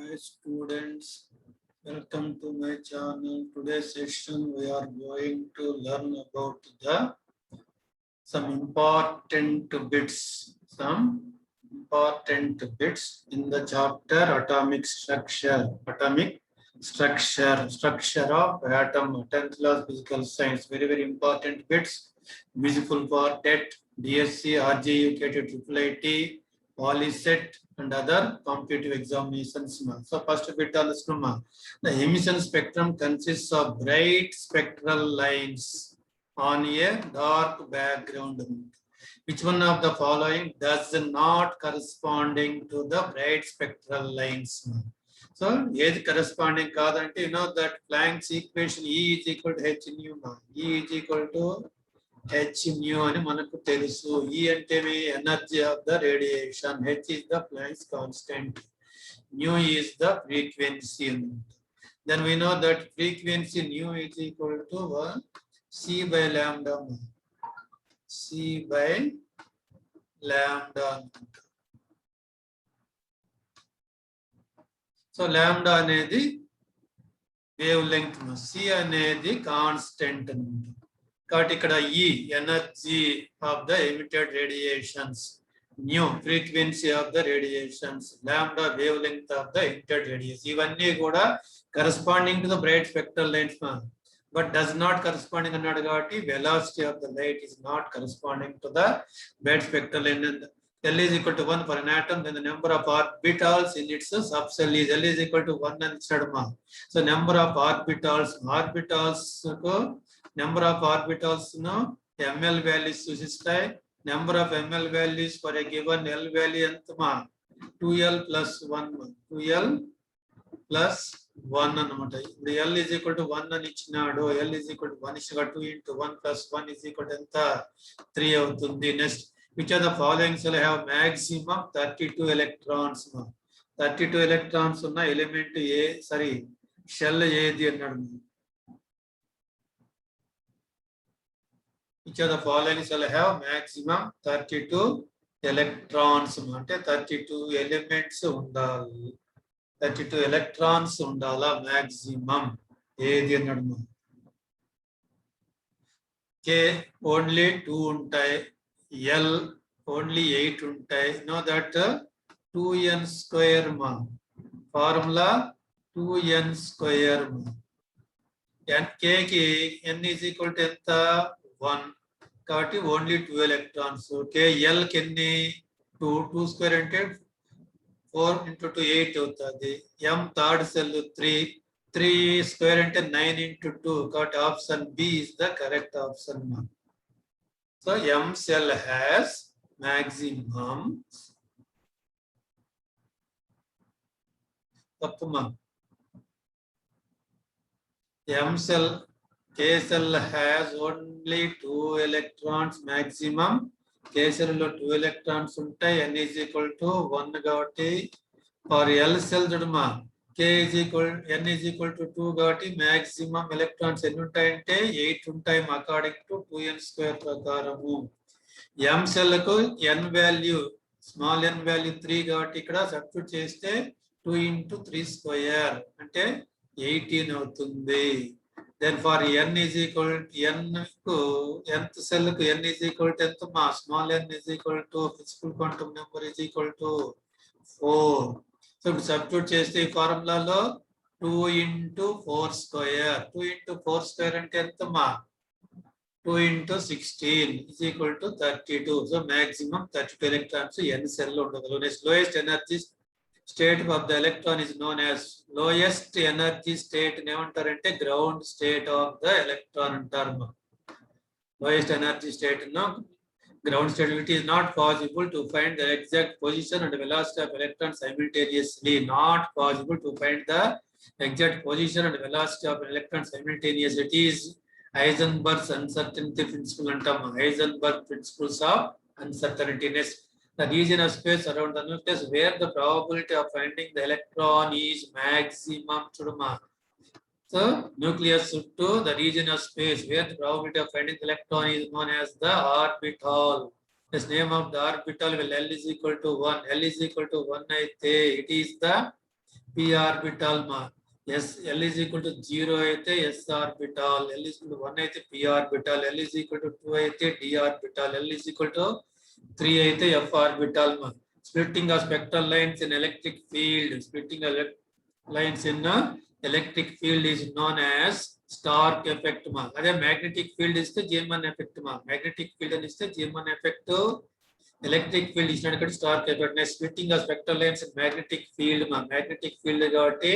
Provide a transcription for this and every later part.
Hi students, welcome to my channel. Today's session we are going to learn about some important bits in the chapter atomic structure. Structure of atom, 10th class physical science. Very important bits. Useful for TET, DSC, RJU, KT, IIIT, PolySet and other competitive examinations. So first bit on the the emission spectrum consists of bright spectral lines on a dark background. Which one of the following does not corresponding to the bright spectral lines? So, is corresponding kaadante, you know that Planck's equation E is equal to H nu. E is equal to H mu అని మనకు తెలుసు. E అంటే energy of the radiation. H is the Planck's constant. Nu is the frequency. Then we know that frequency nu is equal to C by lambda. C by lambda. So lambda అనేది wavelength, C అనేది constant. కాబట్టి ఇక్కడ E energy of the emitted radiations, nu frequency of the radiations, lambda wavelength of the emitted radiation. ఇవన్నీ కూడా corresponding to the bright spectral lines, but does not corresponding అన్నాడు కాబట్టి velocity of the light is not corresponding to the bright spectral line. L is equal to 1 for an atom, then the number of orbitals in its subcell is L is equal to 1 and ichadma. So number of orbitals number of orbitals no ml values susistai. Number of ml values for a given L value entma 2L plus 1, 2L plus 1 anamata. The L is equal to 1 and ichinado. L is equal to 1 is 2 into 1 plus 1 is equal to 3 avutundi. Next, which of the following shall have maximum 32 electrons? 32 electrons unna element shell ఏది అన్నాడు. Which of the following shall have maximum 32 electrons? అంటే 32 elements ఉండాలి. 32 electrons ఉండాలా maximum ఏది అన్నాడు. K only 2 ఉంటాయి. L only 8 ఉంటాయి. Know that 2n square formula 2n square. K ki n is equal to ఎంత 1 కాబట్టి ఓన్లీ 2 ఎలక్ట్రాన్స్. ఓకే, L కి ఎన్ని 2 స్క్వేర్ అంటే 4 into 2 8 అవుతుంది. M థర్డ్ సెల్ 3 స్క్వేర్ అంటే 9 into 2 కాబట్టి option B is the correct option. So M cell has maximum M cell, K cell has only 2 electrons maximum. K cell లో 2 electrons ఉంటాయి. N is equal to 1 కాబట్టి for L cell చూడమా N is equal to 2 కాబట్టి maximum electrons ఎన్ని ఉంటాయంటే 8 ఉంటాయి according to 2n square ప్రకారము. M cell కు n value small n value 3 కాబట్టి ఇక్కడ సబ్స్టిట్యూట్ చేస్తే 2 into 3 square అంటే 18 అవుతుంది. Then for n is equal to nth cell ku n is equal to ఎంత small n is equal to physical quantum number is equal to 4. So substitute చేస్తే ఈ ఫార్ములాలో 2 into 4 square 2 into 4 square అంటే ఎంత 2 into 16 is equal to 32. So maximum 32 electrons n cell lo ఉండగలవు. Next, lowest energy state of the electron is known as lowest energy state ఏమంటారంటే ground state of the electron అంటారు. Lowest energy state no ground state. It is not possible to find the exact position and velocity of electron simultaneously. Not possible to find the exact position and velocity of electron simultaneously. It is Heisenberg's uncertainty principle అంటాం. Heisenberg principles of uncertainty. The region of space around the nucleus where the probability of finding the electron is maximum. So nucleus to the region of space where the probability of finding the electron is known as the orbital. This name of the orbital will L is equal to 1. L is equal to 1 అయితే it is the p orbital మా s l is equal to 0 అయితే s orbital, l is equal to 1 అయితే p orbital, l is equal to 2 అయితే d orbital, l is equal to 3 అయితే f orbital మా. Splitting of spectral lines in electric field, splitting of lines in electric field is known as Stark effect ma. అదే magnetic field ఇస్తే Zeeman effect ma. magnetic field అని ఇస్తే Zeeman effect, electric field ఇచ్చినాడు ఇక్కడ Stark effect. Next, splitting of spectral lines in magnetic field ma. magnetic field కాబట్టి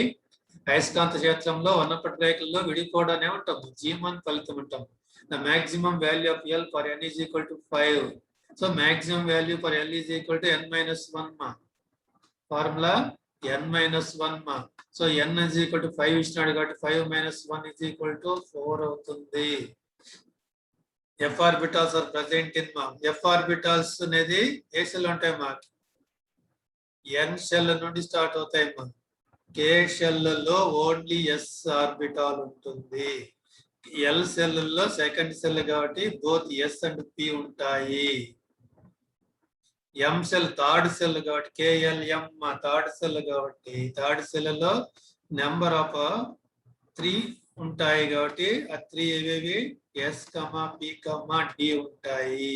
అయస్కాంత క్షేత్రంలో ఉన్నప్పటి రేఖల్లో విడిపోవడానే ఉంటాం, Zeeman ఫలితం ఉంటాం. The maximum value of L for n is equal to 5. So maximum value for L is equal to n minus 1 ma. Formula n minus 1 ma. So n is equal to 5 ఇచ్చినాడు కాబట్టి 5 minus 1 is equal to 4 అవుతుంది. f orbitals are present in ma. f orbitals అనేది ఏ shell ఉంటాయి మా, n shell నుండి start అవుతాయి మా. k షెల్లలో only s orbital ఉంటుంది. l షెల్లలో సెకండ్ షెల్ కాబట్టి బోత్ s అండ్ p ఉంటాయి. m సెల్ థర్డ్ సెల్ కాబట్టి KLM థర్డ్ సెల్ కాబట్టి థర్డ్ సెల్ లో నెంబర్ ఆఫ్ 3 ఉంటాయి కాబట్టి ఆ 3 ఏవేవి S, P, D ఉంటాయి.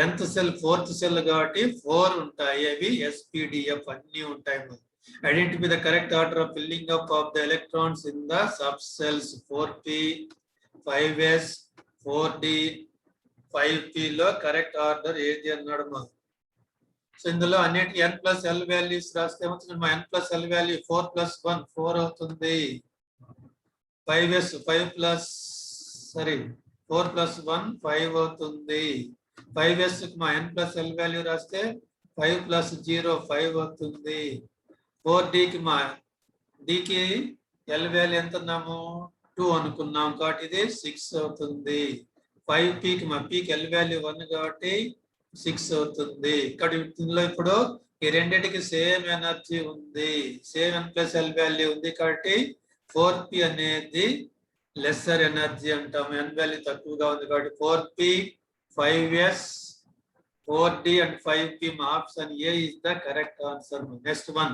nth సెల్ ఫోర్త్ సెల్ కాబట్టి 4 ఉంటాయి, అవి SPDF అన్ని ఉంటాయి. Identify the correct order of filling up of the electrons in the sub cells. 4p, 5s, 4d, 5p లో కరెక్ట్ ఆర్డర్ ఏది అన్నాడు మా. సో ఇందులో అన్నిటి n ప్లస్ l వాల్యూస్ రాస్తే ఏమవుతుంది మా, n plus l value 4 plus 1 4 అవుతుంది. 5s 5 ప్లస్ 4 ప్లస్ 1 5 అవుతుంది. 5s మా n ప్లస్ l వాల్యూ రాస్తే 5 ప్లస్ 0 5 అవుతుంది. 4d కి మా d కి l వాల్యూ ఎంత అన్నాము 2 అనుకున్నాం కాబట్టి ఇది 6 అవుతుంది. 5p కి మా p కి l వాల్యూ 1 కాబట్టి 6 అవుతుంది. ఇక్కడ ఇందులో ఇప్పుడు ఈ రెండింటికి సేమ్ ఎనర్జీ ఉంది, same n plus l value ఉంది కాబట్టి 4p అనేది లెస్సర్ ఎనర్జీ అంటాం. n వాల్యూ తక్కువగా ఉంది కాబట్టి 4p, 5s, 4d and 5p. Option A is the correct answer. Next one,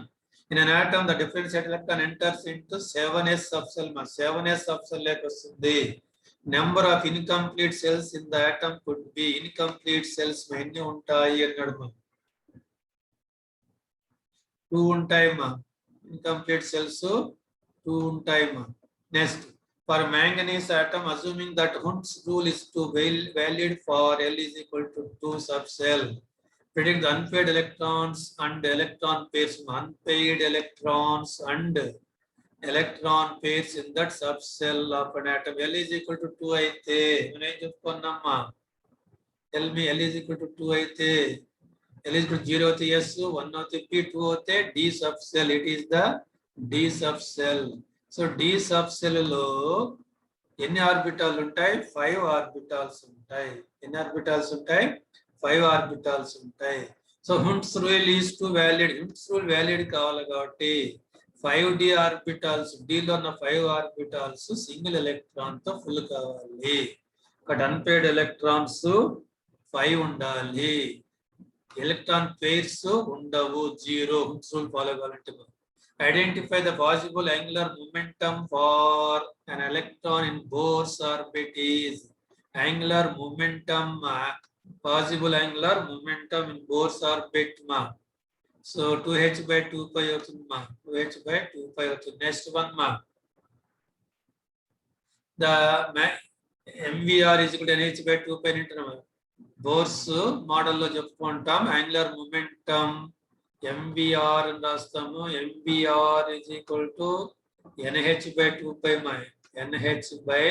in an atom the differentiated electron enters into 7s subcell. 7s subcell లోకి వస్తుంది. Number of incomplete cells in the atom could be. Incomplete cells ఎన్ని ఉంటాయి అన్నాడు మా, 2 ఉంటాయి మా. Incomplete cells 2 ఉంటాయి మా. Next, for manganese atom assuming that Hund's rule is to valid for L is equal to 2 subcell. Predict the unpaired electrons and electron pairs. Unpaired electrons and electron pairs in that subcell of an atom. L is equal to 2 అయితే మనం ఏం చెప్పుకున్నామా, tell me L is equal to 2 అయితే L is equal to 0 అయితే S, 1 అయితే P, 2 అయితే D subcell. It is the D subcell. So D subcell లో ఎన్ని orbital ఉంటాయి, 5 ఆర్బిటాల్స్ ఉంటాయి. ఎన్ని ఆర్బిటాల్స్ ఉంటాయి, 5 ఆర్బిటాల్స్ ఉంటాయి. So Hund's rule is to valid. Hund's rule valid కావాలి కాబట్టి 5d ఆర్బిటాల్స్, d లో ఉన్న 5 ఆర్బిటాల్స్ సింగిల్ ఎలక్ట్రాన్ తో ఫుల్ కావాలి. ఇక్కడ అన్పేర్డ్ ఎలక్ట్రాన్స్ 5 ఉండాలి, ఎలక్ట్రాన్ పేర్స్ ఉండవు, 0. హుంట్స్ రూల్ ఫాలో కావాలంటే identify the possible angular momentum for an electron in Bohr's orbit is. Angular momentum, possible angular momentum in Bohr's orbit ma. So 2h by 2 pi అవుతుంది మా, 2h by 2 pi అవుతుంది. Next one మా, the MVR is equal to NH by 2 pi అంటున్నాం. Bores model లో చెప్పుకుంటాం angular momentum MVR అని రాస్తాము. MVR is equal to NH by 2 pi మా, NH by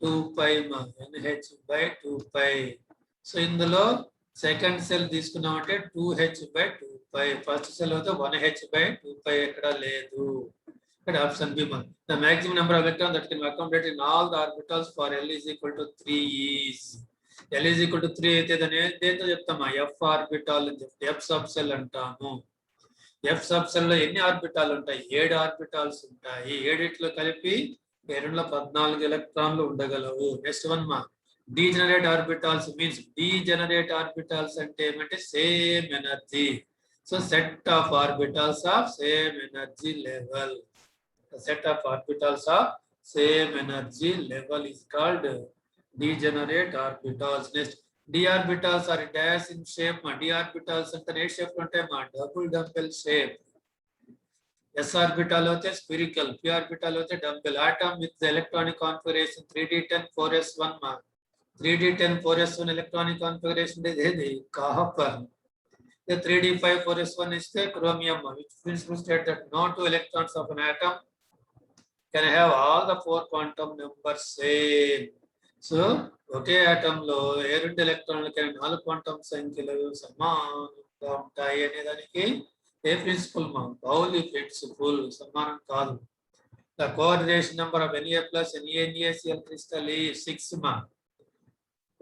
2 pi మా, NH by 2 pi. సో ఇందులో సెకండ్ సెల్ తీసుకున్నామంటే 2h by 2 pi. First cell అయితే 1h by 2 pi ఎక్కడ లేదు. ఇక్కడ ఆప్షన్ బి మా, the maximum number of electron that can accommodate in all the orbitals for L is equal to 3 is. L is equal to 3 అయితే దాన్ని దేంతో చెప్తామా, F orbital అని చెప్తే F సబ్ సెల్ అంటాము. F సబ్ సెల్ లో ఎన్ని ఆర్బిటాల్ ఉంటాయి, 7 ఆర్బిటాల్స్ ఉంటాయి. 7లో కలిపి 2లో 14 ఎలక్ట్రాన్లు ఉండగలవు. నెక్స్ట్ వన్ మా, degenerate orbitals means degenerate orbitals అంటే ఏమంటే same energy. So set of orbitals of same energy level. The set of orbitals of same energy level is called degenerate orbitals. Next, d orbitals are dash in shape. D orbitals and the shape double dumbbell shape. S orbital hote spherical, p orbital hote dumbbell. Atom with the electronic configuration 3d10 4s1 ma. 3d10 4s1 electronic configuration is copper. The 3d5 4s1 is the chromium, which principle state that no two electrons of an atom can have all the four quantum numbers same. So, okay atom లో ఏ రెండు ఎలక్ట్రాన్లకి 4 quantum సంఖ్యలు సమానంగా ఉంటాయి అనే దానికి ఏ principal మా పౌలి principal సమానం కాదు. The coordination number of Na plus NaCl crystal is 6 ma.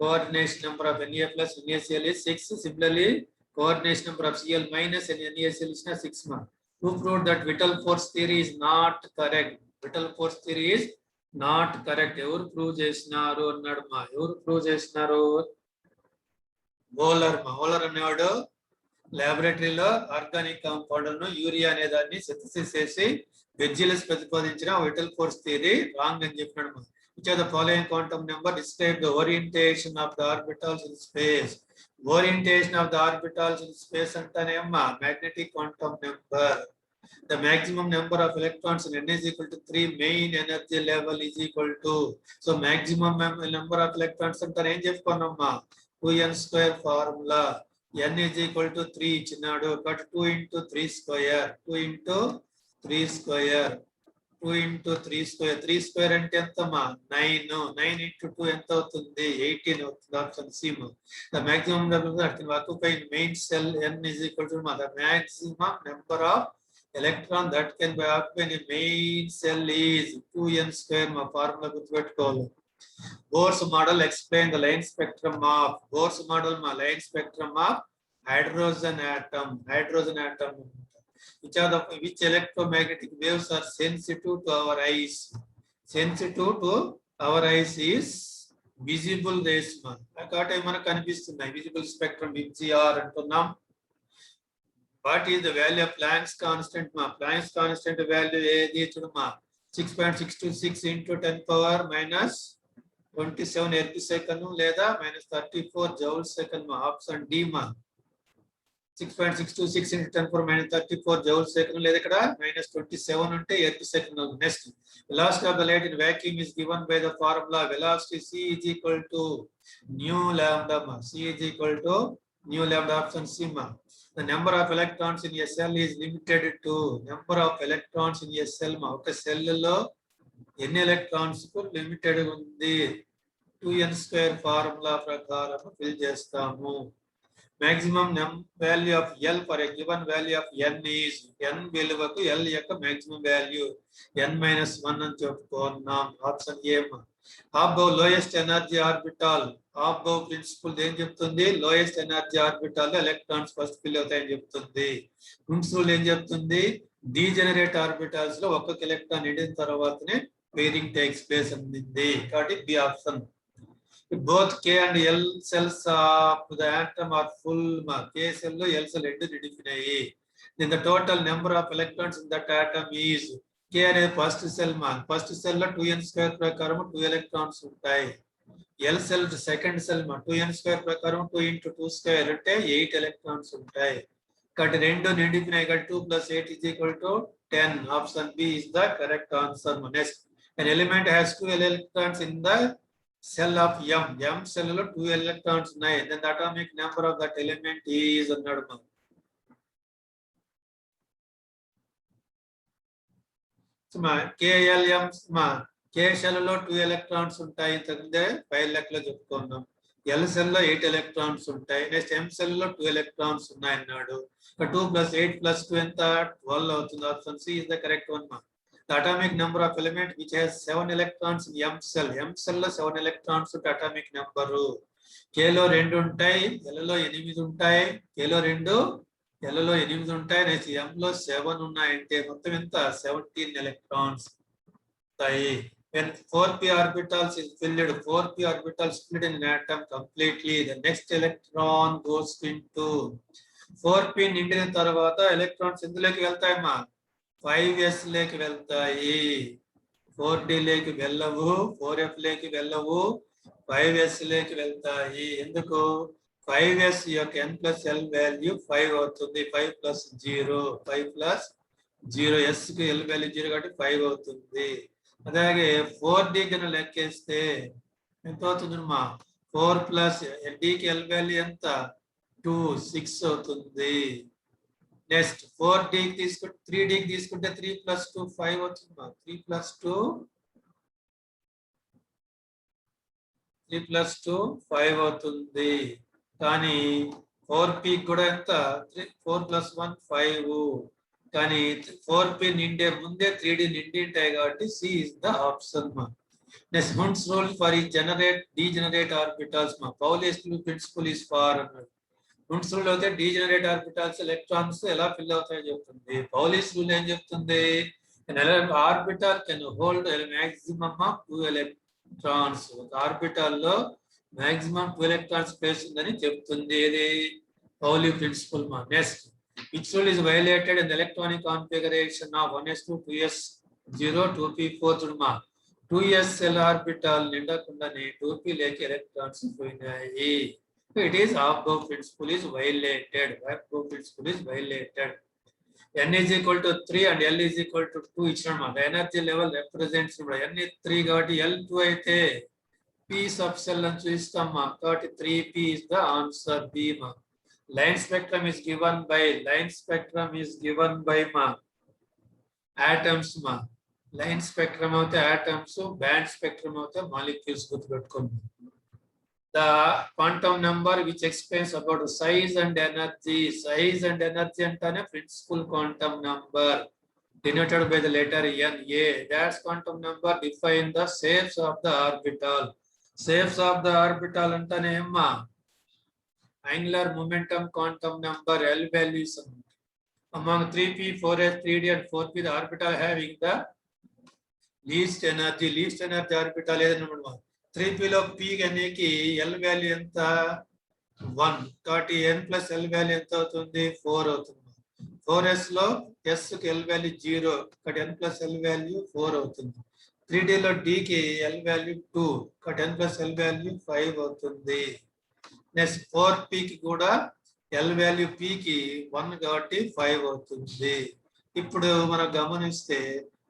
Coordination number of Na plus NaCl is 6. Similarly, coordination number of Cl minus and NaCl is 6 ma. Who proved that vital force theory is not correct? Vital force theory is not correct. Evaru prove chesinaru annadu ma. Evaru prove chesinaru? Molar ma. Molar annevadu laboratory lo organic compound nu urea ane danni synthesis chesi Vergilius ప్రతిపాదించిన vital force theory wrong అని చెప్పినాడు ma. Which are the following quantum number describe the orientation of the orbitals in space? Orientation of the orbitals in space antanemma magnetic quantum number. The maximum number of electrons in n is equal to 3, main energy level is equal to. So maximum number of electrons anta em cheptunnamma 2n square formula. N is equal to 3 ఇచ్చినాడు. But 2 into 3 square. 2 into 3 square. 2 into 3 square. 3 square అంటే ఎంతమ్మా 9. 9 into 2 ఎంత అవుతుంది 18 అవుతుంది. Option C. The maximum number of occupied main cell n is equal to the maximum number of electron that can be occupied in main cell is 2n square. మా formula గుర్తుపెట్టుకోవాలి. Bohr's model explain the line spectrum of Bohr's model ma line spectrum of hydrogen atom. Hydrogen atom. Which electromagnetic waves are sensitive to our eyes? Sensitive to our eyes is visible rays ma. Akate manaku kanipistunnai visible spectrum VCR antunnam. What is the value of Planck's constant ma? Planck's constant value edi chuduma 6.626 into 10 power minus 27 earth second లేదా -34 joule second మా. Option D మా 6.626 into 10 power minus 34 joule second లేదా ఇక్కడ -27 ఉంటే earth second. Next velocity of the light in vacuum is given by the formula velocity c is equal to nu lambda ma. C is equal to nu lambda. option c ma. The number of electrons in a cell is limited to number of electrons in a cell ma. ఒక cell లో ఎన్ని electrons కు limited ఉంది 2n square formula ప్రకారం fill చేస్తాము. maximum value of L for a given value of n is n విలువకు L యొక్క maximum value n-1 అని చెప్పుకున్నాం. Option A. Above lowest energy orbital. Above principle ఏం చెప్తుంది? లోయెస్ట్ ఎనర్జీ ఆర్బిటాల్ లో electrons first fill అవుతాయని చెప్తుంది. ప్రిన్సిపల్ ఏం చెప్తుంది? డీజెనరేట్ ఆర్బిటాల్స్ లో ఒక్కొక్క ఎలక్ట్రాన్ ఎండిన తర్వాతనే pairing takes place అందింది. కాబట్టి B option. Both K and L cells of the atom are full. K cell లో L cell రెండు నిండిపోయినాయి. Then the total number of electrons in that atom is K అనేది first cell మా. First cell లో 2n square ప్రకారం 2 electrons ఉంటాయి. L cell second cell మా 2n square ప్రకారం 2 into 2 square అంటే 8 ఎలక్ట్రాన్స్ ఉంటాయి. కాబట్టి రెండు నిండిపోయినాయి. కాబట్టి 2 plus 8 is equal to 10. Option B is the correct answer. Next, an element has 2 electrons in the cell of M. M cell లో 2 electrons ఉన్నాయి. Then the atomic number of that element is అన్నాడు మనం. KLM K cell లో 2 electrons ఉంటాయి. ఇంతకుముందే పైల లెక్కలో చెప్పుకున్నాం. L cell లో 8 electrons ఉంటాయి. నెక్స్ట్ M cell లో 2 electrons ఉన్నాయి అన్నాడు. 2 plus 8 plus 2 ఎంత 12 అవుతుంది. Option C is the correct one ma. The atomic number of element which has 7 electrons in M cell. M cell లో 7 electrons ఉంటే atomic number. K లో 2 ఉంటాయి. L లో 8 ఉంటాయి. K లో 2 L లో 8 ఉంటాయి. నెక్స్ట్ M లో 7 ఉన్నాయంటే మొత్తం ఎంత 17 electrons ఉంటాయి. When 4p orbitals is filled, 4p orbitals split in an atom completely. The next electron goes into 4p నిండిన తర్వాత ఎలక్ట్రాన్స్ ఎందులోకి వెళ్తాయమ్మా 5s లేకి వెళ్తాయి 4d లేకి వెళ్ళవు 4f లేకి వెళ్ళవు 5s లేకి వెళ్తాయి ఎందుకు 5s యొక్క n plus l వాల్యూ 5 అవుతుంది 5 plus 0 5 plus 0 s కి l వాల్యూ 0 కాబట్టి 5 అవుతుంది అలాగే 4d కన్నా లెక్కేస్తే ఎంత అవుతుందమ్మా 4 plus d కి l వాల్యూ ఎంత 2 6 అవుతుంది నెక్స్ట్ 4d కి తీసుకుంటే 3d కి తీసుకుంటే 3 plus 2 5 అవుతుందమ్మా 3 plus 2 5 అవుతుంది కానీ 4p కూడా ఎంత 4 plus 1 5 కానీ 4p నిండే ముందే 3d నిండి ఉంటాయి కాబట్టి C is the option మా next Hund's rule for degenerate orbitals మా Pauli's principle is for అన్నాడు Hund's rule అయితే degenerate orbitals electrons ఎలా ఫిల్ అవుతాయో చెప్తుంది Pauli's rule ఏం చెప్తుంది an orbital can hold a maximum of 2 electrons ఒక ఆర్బిటాల్ లో మాక్సిమం 2 electrons స్పేస్ ఉందని చెప్తుంది ఇది Pauli principle మా next which rule is violated in the electronic configuration of 1s2 2s0 2p4 చూడమా 2sl orbital నిండకుండానే 2p లేకి electrons పోయినాయి it is above principle is violated above principle is violated n is equal to 3 and l is equal to 2 ఇచ్చినమా the energy level represents n is 3 కాబట్టి l2 అయితే p sub cell అని చూస్తామా కాబట్టి 3p is the answer b మా line spectrum is given by ma atoms ma line spectrum అవుతే atoms band spectrum అవుతే molecules గుర్తుపెట్టుకోండి the quantum number which explains about size and energy అంటేనే principal quantum number denoted by the letter Na that's quantum number define the shapes of the orbital అంటేనే ఏమ్మా angular momentum quantum number L values among 3p 4s 3d and 4p the orbital having the least energy orbital ఏదన్నమాట 3p లో p అనేది L value ఎంత 1 కాబట్టి n plus L value ఎంత అవుతుంది 4 అవుతుంది 4s లో s కి L వాల్యూ 0 కాబట్టి n plus L వాల్యూ 4 అవుతుంది 3d లో d కి L వాల్యూ 2 కాబట్టి n plus L వాల్యూ 5 అవుతుంది నెక్స్ట్ 4p కి కూడా l వాల్యూ p కి 1 కాబట్టి 5 అవుతుంది ఇప్పుడు మనం గమనిస్తే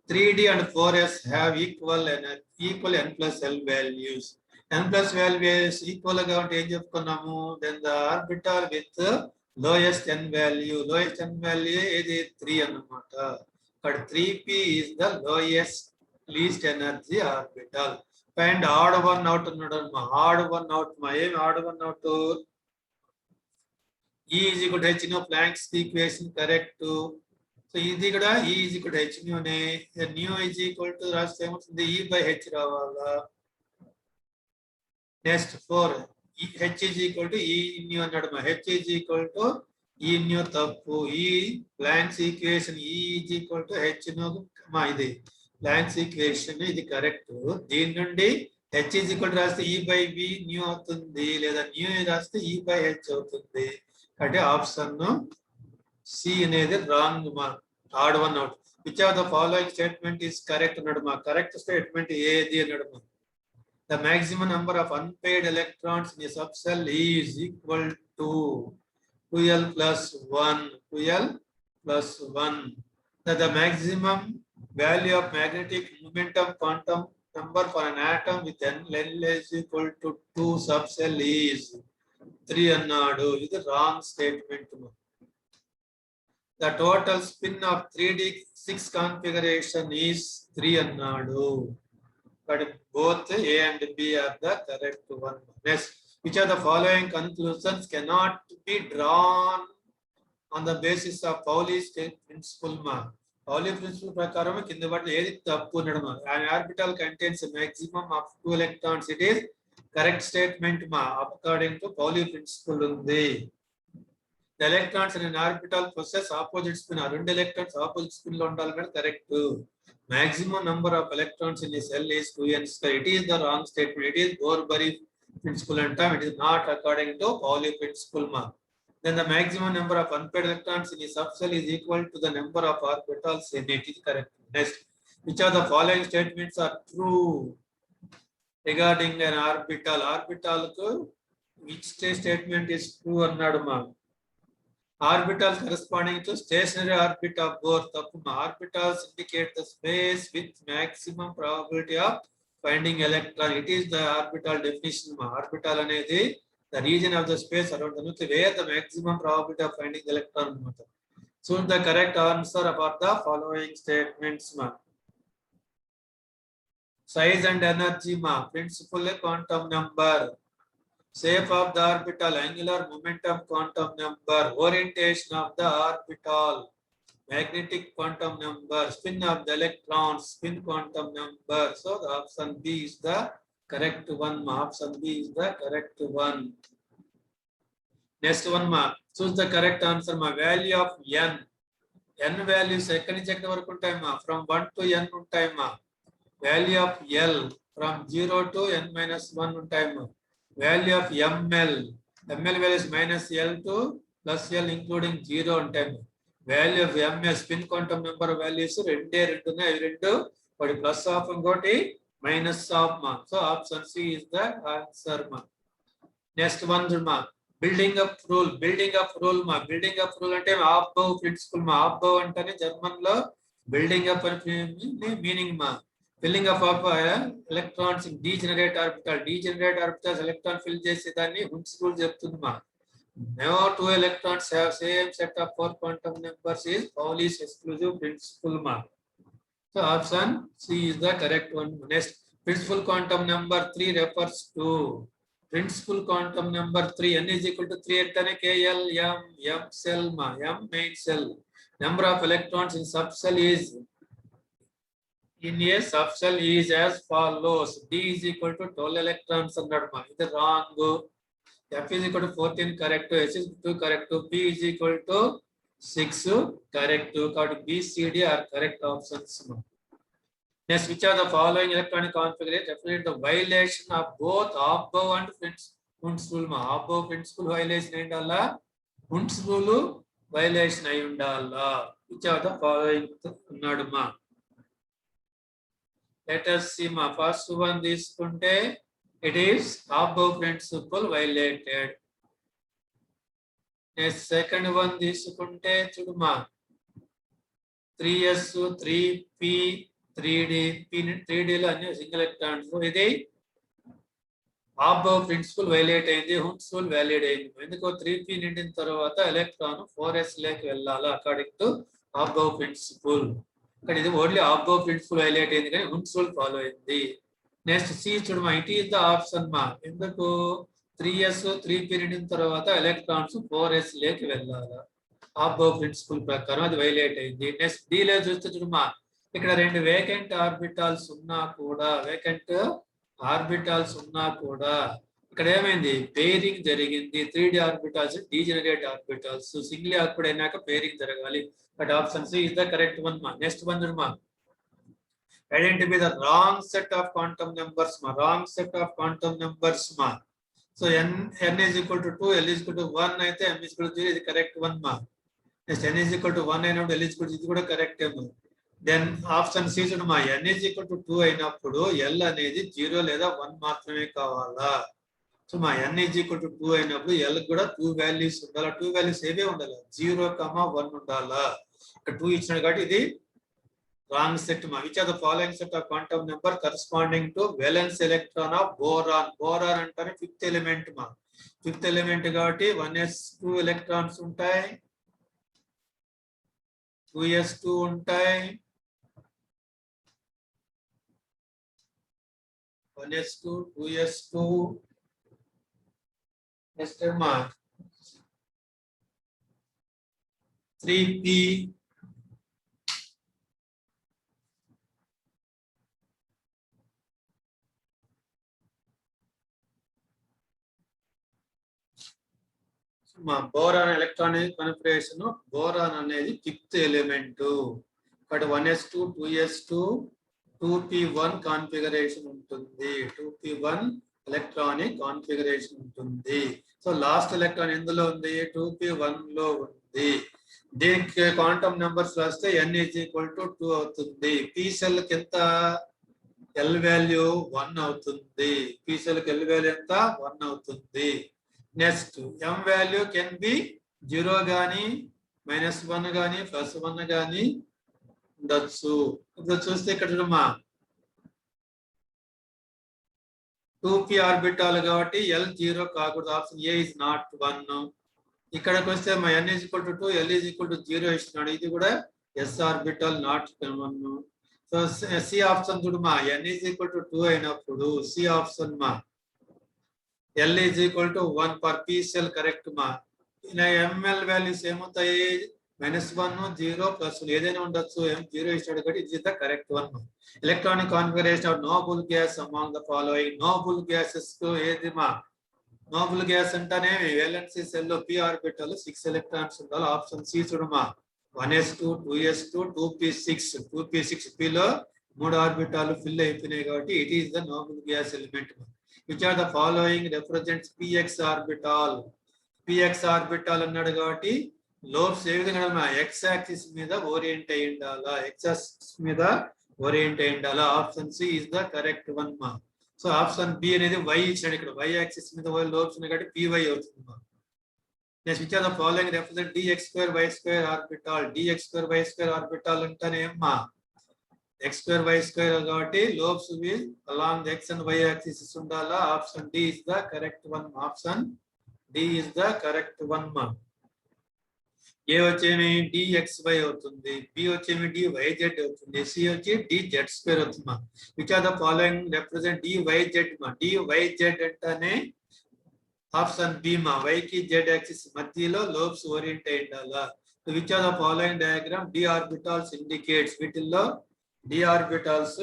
3d and 4s have equal n plus l values n plus values equal గా ఉంటే ఏం చెప్పుకున్నాము then the orbital with lowest n value ఏది 3 అన్నమాట but 3p is the least energy orbital find odd one out అన్నాడు odd one out ఏం odd one out E is equal to h nu Planck's equation correct so ఇది కూడా E is equal to h nu నే nu is equal to రాస్తే ఏమవుతుంది E by h రావాలా next 4 h is equal to E nu అన్నాడు h is equal to E nu తప్పు E Planck's equation E is equal to h nu ఇది Planck's equation ఇది correct దీని నుండి h is equal to రాస్తే E by v nu అవుతుంది లేదా nu రాస్తే E by h అవుతుంది అంటే ఆప్షన్ C అనేది రాంగ్ మా odd one out which of the following statement is correct అన్నాడు మా కరెక్ట్ స్టేట్మెంట్ ఏది అన్నాడు మా the maximum number of unpaired electrons in sub cell is equal to 2l plus 1 the maximum value of magnetic momentum quantum number for an atom with n is equal to 2 sub cell is 3 అన్నాడు ఇది wrong statement the total spin of 3d6 configuration is 3 అన్నాడు but both A and B are the correct one next which of the following conclusions cannot be drawn on the basis of Pauli's principle ma Pauli principle ప్రకారం కింద వాటిలో ఏది తప్పు అన్నాడు మా an orbital contains a maximum of 2 electrons it is correct statement ma according to Pauli principle ఉంది the electrons in an orbital possess opposite spin రెండు electrons opposite spin లో ఉండాలి అంటే correct maximum number of electrons in a cell is 2n square it is the wrong statement it is Bohr-Bury principle అంటాం it is not according to Pauli principle ma then the maximum number of unpaired electrons in a subcell is equal to the number of orbitals in it. Is correct. Next, which of the following statements are true regarding an orbital? Orbital ku which statement is true annadu ma? Orbital corresponding to stationary orbit of Bohr. Tappuma. Orbitals indicate the space with maximum probability of finding electron. It is the orbital definition ma. Orbital anedi the region of the space around the nucleus where the maximum probability of finding the electron. Choose the correct answer about the following statements ma. Size and energy ma. Principal quantum number. Shape of the orbital, angular momentum quantum number, orientation of the orbital, magnetic quantum number, spin of the electrons, spin quantum number. So the option B is the correct one. Option B is the correct one. Next one ma. Choose the correct answer ma. Value of n. N values second check వరకు ఉంటాయి ma. From 1 to n ఉంటాయి ma. Value of L from 0 to n minus 1 ఉంటాయి ma. Value of ML. ML value is minus L to plus L including 0 ఉంటాయి ma. Value of MS spin quantum number values రెండే ఉన్నాయి అవి రెండు ఒకటి plus of ఇంకోటి minus of మా. So option C is the answer మా. Next one మా. Building up rule. Building up rule మా. బిల్డింగ్ అప్ రూల్ అంటే ఆఫ్బౌ ప్రిన్సిపల్ మా. ఆఫ్బౌ అంటేనే జర్మన్ లో బిల్డింగ్ అప్ అని మీనింగ్ మా. Filling up of electrons in degenerate orbital. Degenerate orbitals electron fill చేసేదాన్ని Hund's rule చెప్తుంది మా. No two electrons have same set of 4 quantum numbers is Pauli's exclusive principle ma. So option C is the correct one. Next, principal quantum number 3 refers to principal quantum number 3. N is equal to 3 antane KL M cell ma. M main cell. Number of electrons in subcell is in a subcell is as follows. D is equal to 12 electrons annadu ma. This is wrong. F is equal to 14 correct. S is 2 correct. P is equal to 6 correct. B, C, D are correct options. Next, which are the following electronic configuration? Definitely the violation of both Aufbau and Hund's rule ma. Aufbau principle violation ayindalla. Hund's rule violation ayindalla. Which are the following annadu ma. Let us see ma. First one తీసుకుంటే it is Aufbau principle violated. Next second one తీసుకుంటే చూడు మా. 3s 3p 3d 3d లో అన్ని single electrons. ఇది Aufbau principle violate అయింది. Hund's rule valid అయింది. ఎందుకో 3p నిండిన తర్వాత ఎలక్ట్రాన్ 4s లోకి వెళ్ళాలి అకార్డింగ్ టు Aufbau principle. ఇక్కడ ఇది ఓన్లీ Aufbau principle violate అయింది కానీ Hund's rule ఫాలో అయింది. నెక్స్ట్ సి చూడమా. ఇట్ ఈస్ ద ఆప్షన్ మా. ఎందుకు 3s 3p నిండిన తర్వాత ఎలక్ట్రాన్స్ 4s లోకి వెళ్ళాలి. Aufbau principle ప్రకారం అది వైలేట్ అయింది. నెక్స్ట్ డి లో చూస్తే చూడమా. ఇక్కడ రెండు వేకెంట్ ఆర్బిటాల్స్ ఉన్నా కూడా ఇక్కడ ఏమైంది పేరింగ్ జరిగింది. 3d orbitals degenerate orbitals. Single orbit అయినాక పేరింగ్ జరగాలి. But option C is the correct one మా. నెక్స్ట్ వన్ చూడమా. Identify the wrong set of quantum numbers ma. Wrong set of quantum numbers ma. So n is equal to 2, L is equal to 1 అయితే m is equal to 0 is correct one ma. Next n is equal to 1 అయినప్పుడు L is equal to ఇది కూడా correct ఏమో. Then option C చూడు మా. n is equal to 2 అయినప్పుడు L అనేది 0 లేదా 1 మాత్రమే కావాలా. సో మా n is equal to 2 అయినప్పుడు L కూడా 2 వాల్యూస్ ఉండాలా. 2 వాల్యూస్ ఏవే ఉండాలి 0, 1 ఉండాలా. ఇక్కడ 2 ఇచ్చినాడు కాబట్టి ఇది wrong set ma. Which are the following set of quantum number corresponding to valence electron of boron? Boron antane fifth element ma. Fifth element కాబట్టి 1s2 electrons ఉంటాయి, 2s2 ఉంటాయి, 1s2 2s2 next ma 3p మా. Boron electronic configuration. Boron అనేది fifth element. ఇక్కడ 1s2 2s2 2p1 configuration ఉంటుంది. 2p1 electronic configuration ఉంటుంది. So last electron ఎందులో ఉంది? 2p1 లో ఉంది. దీనికి క్వాంటమ్ నెంబర్స్ రాస్తే n ఈజ్ ఈక్వల్ టు 2 అవుతుంది. పి సెల్ కి ఎంత? ఎల్ వాల్యూ 1 అవుతుంది. పి సెల్ కి ఎల్ వాల్యూ ఎంత? 1 అవుతుంది. Next m value can be 0 గానీ -1 గానీ +1 గానీ ఉండొచ్చు. ఇప్పుడు చూస్తే ఇక్కడ చూడమ్మా 2p ఆర్బిటాల్ కాబట్టి L 0 కాకూడదు. Option A is not 1. ఇక్కడికి వస్తే మా n is equal to 2, L is equal to 0 ఇస్తున్నాడు. ఇది కూడా S orbital not 1. So C option చూడమ్మా n ఈజ్ ఈక్వల్ టు 2 అయినప్పుడు సి ఆప్షన్ మా L is equal to 1 for P shell correct మా. ML వాల్యూస్ ఏమవుతాయి? -1, 0, +1 ఏదైనా ఉండొచ్చు. M0 ఇస్తాడు కాబట్టి ఇది the correct one. Electronic configuration of noble gas among the following. Noble gases కు ఏది మా? నోబుల్ గ్యాస్ అంటేనే వేలెన్సీ సెల్ లో p ఆర్బిటల్ 6 ఎలక్ట్రాన్స్ ఉండాలి. ఆప్షన్ సి చూడమా 1s2 2s2 2p6. 2p6 p లో 3 ఆర్బిటాలు ఫిల్ అయిపోయినాయి కాబట్టి it is the noble gas element. Which are the following represents px orbital. px orbital అన్నాడు కాబట్టి లోబ్స్ ఏ విధంగా ఎక్స్ యాక్సిస్ మీద ఓరియంట్ అయి ఉండాలా? ఎక్స్ యాక్సిస్ మీద ఓరియంట్ అయి ఉండాలా? Option C is the correct one మా. సో ఆప్షన్ బి అనేది y ఇచ్చాడు. ఇక్కడ y యాక్సిస్ మీద లోబ్స్ ఉన్నాయి కాబట్టి py అవుతుంది మా. Next which are the following represent dx2 y2 orbital. dx2 y2 orbital అంటేనే ఏమ్మా x2 y2 కాబట్టి lobes will along x and y axis ఉండాలా? Option D is the correct one. Option D is the correct one మా. A వచ్చేమి dxy అవుతుంది, B వచ్చేమి dyz అవుతుంది, C వచ్చి dz2 అవుతుంది. Which are the following represent dyz మా. dyz అంటేనే ఆప్షన్ బి మా. y కి z యాక్సిస్ మధ్యలో లోబ్స్ ఓరియంట్ అయి ఉండాలా? Which are the following diagram d orbitals indicates. వీటిల్లో d ఆర్బిటాల్స్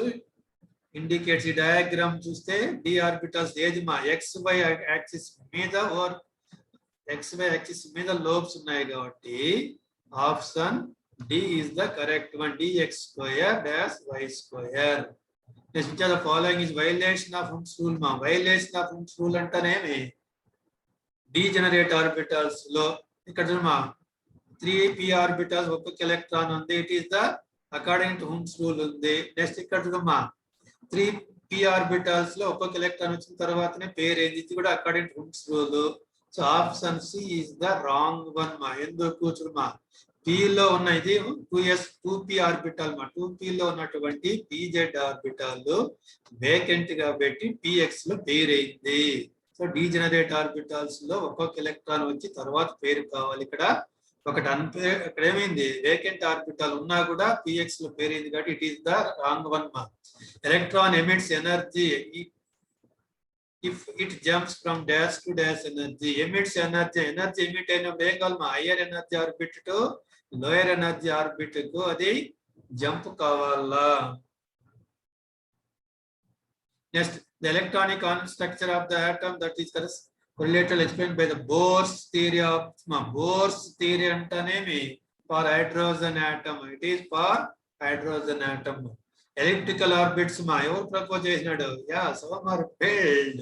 ఇండికేట్స్. ఈ డయాగ్రామ్ చూస్తే d ఆర్బిటాల్స్ ఏది మా? xy యాక్సిస్ మీద ఓర్ xy యాక్సిస్ మీద లోబ్స్ ఉన్నాయి కాబట్టి option D is the correct one. dx2 - y2. Next which are the following is violation of Hund's rule మా. వైలేషన్ ఆఫ్ హుమ్స్ రూల్ అంటేనేమి degenerate orbitals లో ఇక్కడ చూడమా 3p ఆర్బిటాల్స్ ఒక్కొక్క ఎలక్ట్రాన్ ఉంది. It is the according to Hund's rule ఉంది. Next ఇక్కడ చూడమా 3p ఆర్బిటాల్స్ లో ఒక్కొక్క ఎలక్ట్రాన్ వచ్చిన తర్వాతనే పేరు ఏంది? ఇది కూడా according to Hund's rule. So option C is the wrong one మా. ఎందుకు చూడమా p లో ఉన్న ఇది 2p ఆర్బిటాల్ మా. 2p లో ఉన్నటువంటి pz ఆర్బిటాల్ వేకెంట్ కాబట్టి px లో పేరు అయింది. సో డీజనరేట్ ఆర్బిటాల్స్ లో ఒక్కొక్క ఎలక్ట్రాన్ వచ్చి తర్వాత పేరు కావాలి. ఇక్కడ ఒకటి అన్పేర్ ఇక్కడ ఏమైంది? వేకెంట్ ఆర్బిటాల్ ఉన్నా కూడా px లో పేరు అయింది కాబట్టి it is the wrong one మా. Electron emits energy if it jumps from dash to dash energy. Emits energy. Energy emit అయినప్పుడు ఏం కావాలి? Hire energy orbit to lower energy orbit కు అది జంప్ కావాలా? Next the electronic structure of the atom that is correlated explained by the Bohr's theory of Bohr's theory అంటేనేమి for hydrogen atom. It is for hydrogen atom. Elliptical orbits మా ఎవరు propose చేసినాడు? Sommerfeld.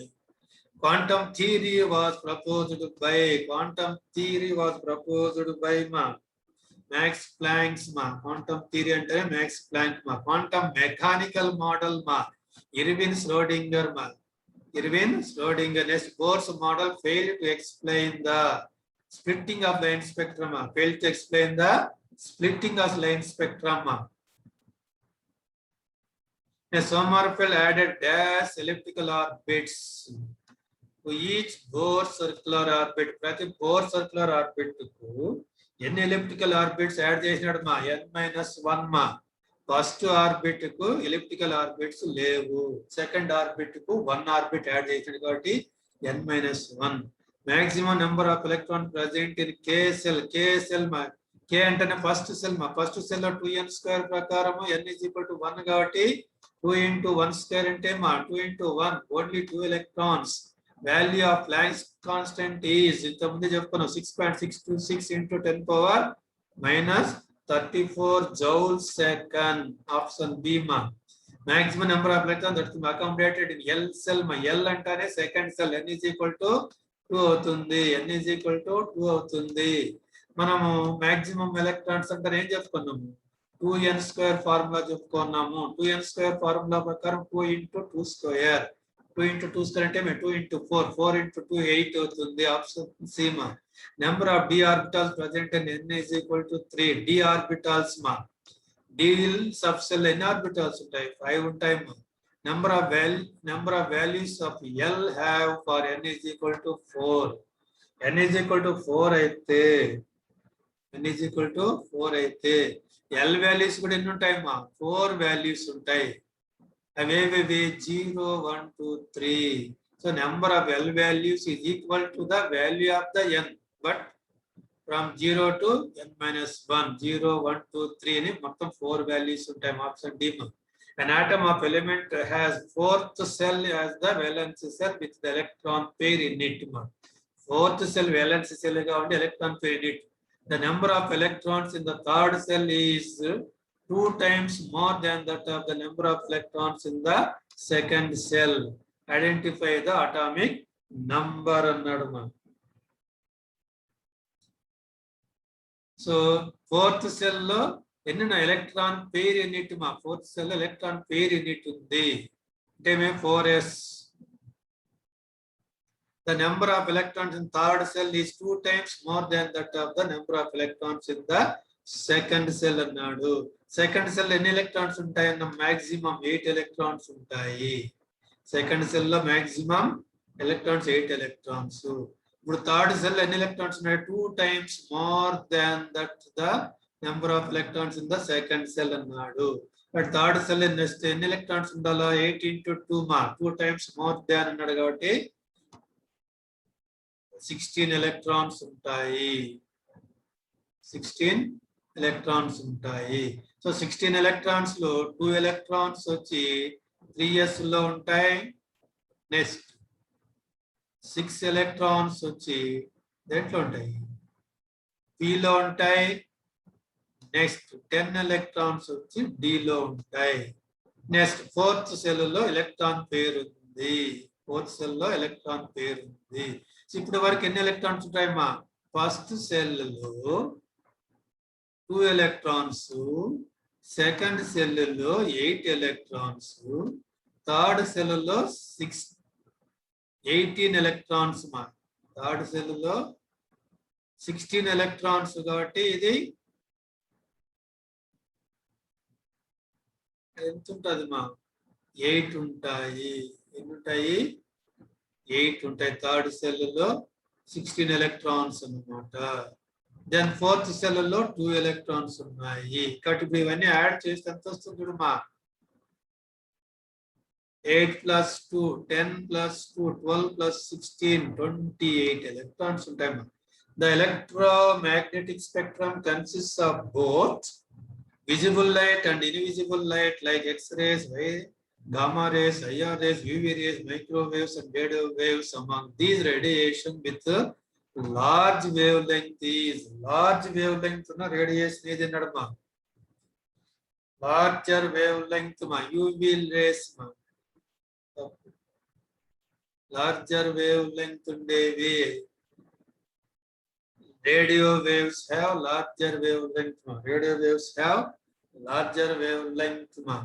Quantum theory was proposed by మా max planks మా. Quantum theory అంటే max Planck మా. Quantum mechanical model మా Irwin శ్రోడింగర్ మా. Next bores model failed to explain the splitting of line spectrum. Failed to explain the splitting of line spectrum. Sommerfeld added dash elliptical orbits to each Bohr circular orbit. ప్రతి Bohr circular orbit కు ఎన్ని elliptical orbits add చేసినాడు మా? n-1 మా. First orbit కు elliptical orbits లేవు. Second orbit కు 1 orbit add చేసినాడు కాబట్టి n-1. Maximum number of electron present in k cell మా. k అంటేనే ఫస్ట్ సెల్ మా. ఫస్ట్ సెల్ లో 2n² ప్రకారం n = 1 కాబట్టి 2 × 1² అంటే మా 2 × 1 only 2 electrons. Value of planks constant is ఇంతకుముందే చెప్పుకున్నాం 6.626 × 10⁻⁻34 జౌల్ సెకండ్. ఆప్షన్ బి మా. maximum number of electrons that is accommodated in L cell. మా L అంటానే second shell n is equal to 2 అవుతుంది. n is equal to 2 అవుతుంది. మనము maximum electrons అంటే ఏం చెప్పుకున్నాము? 2n² ఫార్ములా చెప్పుకున్నాము. 2n² ఫార్ములా ప్రకారం 2 × 2 స్క్వేర్. 2 × 2 స్క్వేర్ అంటే 2 × 4, 4 × 2 8 అవుతుంది. ఆప్షన్ సి మా. Number of d orbitals present in n is equal to 3. d orbitals మా. d సబ్ సెల్ ఎన్ని ఆర్బిటాల్స్ ఉంటాయి? 5 ఉంటాయి మా. number of values of L have for n is equal to 4. n is equal to 4 అయితే n is equal to 4 అయితే L values కూడా ఎన్ని ఉంటాయి మా? 4 values ఉంటాయి. అవేవి 0 1 2 3. so number of L values is equal to the value of the n, but from 0 to n minus 1, 0 1 2 3 అని మొత్తం 4 values ఉంటాయి. ఆప్షన్ డి మా. An atom of element has fourth cell as the valence cell with the electron pair in it. Fourth cell valence cell ga unde electron pair in it. The number of electrons in the third cell is 2 times more than that of the number of electrons in the second cell. Identify the atomic number annadu ma. So fourth cell lo ఎన్న electron pair unit మా. Fourth cell electron pair unit ఉంది అంటే మేము 4s. the number of electrons in third cell is 2 times more than that of the number of electrons in the second cell అన్నాడు. Second cell ఎన్ని electrons ఉంటాయి అన్న? Maximum 8 electrons ఉంటాయి. Second cell లో maximum electrons 8 electrons. ఇప్పుడు third cell ఎన్ని electrons ఉన్నాయి? 2 times more than that the number of electrons in the second cell అన్నాడు. బట్ థర్డ్ సెల్ నెక్స్ట్ ఎన్ని ఎలక్ట్రాన్స్ ఉండాలా? 8 × 2 మా. 2 times more than అన్నాడు కాబట్టి 16 ఎలక్ట్రాన్స్ ఉంటాయి. 16 ఎలక్ట్రాన్స్ ఉంటాయి. సో 16 ఎలక్ట్రాన్స్ లో 2 ఎలక్ట్రాన్స్ వచ్చి 3s లో ఉంటాయి. నెక్స్ట్ 6 ఎలక్ట్రాన్స్ వచ్చి దేంట్లో ఉంటాయి? p లో ఉంటాయి. నెక్స్ట్ 10 ఎలక్ట్రాన్స్ వచ్చి d లో ఉంటాయి. నెక్స్ట్ ఫోర్త్ సెల్ లో ఎలక్ట్రాన్ పేర్ ఉంది. ఫోర్త్ సెల్ లో ఎలక్ట్రాన్ పేర్ ఉంది. ఇప్పుడు వరకు ఎన్ని ఎలక్ట్రాన్స్ ఉంటాయి మా? ఫస్ట్ సెల్ లో 2 ఎలక్ట్రాన్స్, సెకండ్ సెల్ లో 8 ఎలక్ట్రాన్స్, థర్డ్ సెల్ లో 18 ఎలక్ట్రాన్స్ మా. థర్డ్ సెల్ లో 16 ఎలక్ట్రాన్స్ కాబట్టి ఇది ఎంత ఉంటుంది మా? 8 ఉంటాయి. ఎన్ని ఉంటాయి? 8 ఉంటాయి. థర్డ్ సెల్ లో 16 ఎలక్ట్రాన్స్ అన్నమాట. దెన్ ఫోర్త్ సెల్ లో 2 ఎలక్ట్రాన్స్ ఉన్నాయి. కాబట్టి ఇప్పుడు ఇవన్నీ యాడ్ చేస్తే ఎంత వస్తుంది చూడు మా? 8 + 2 10 + 2 12 + 16 28 ఎలక్ట్రాన్స్ ఉంటాయి మా. The electromagnetic spectrum consists of both visible light and invisible light like X-rays, gamma rays, IR rays, UV rays, microwaves and radio waves. Among these radiation with large wavelength is large wavelength na radiation is enadma. Larger wavelength ma UV rays ma. Larger wavelength undevi. Radio waves have larger wavelength ma. Radio waves have larger wavelength ma.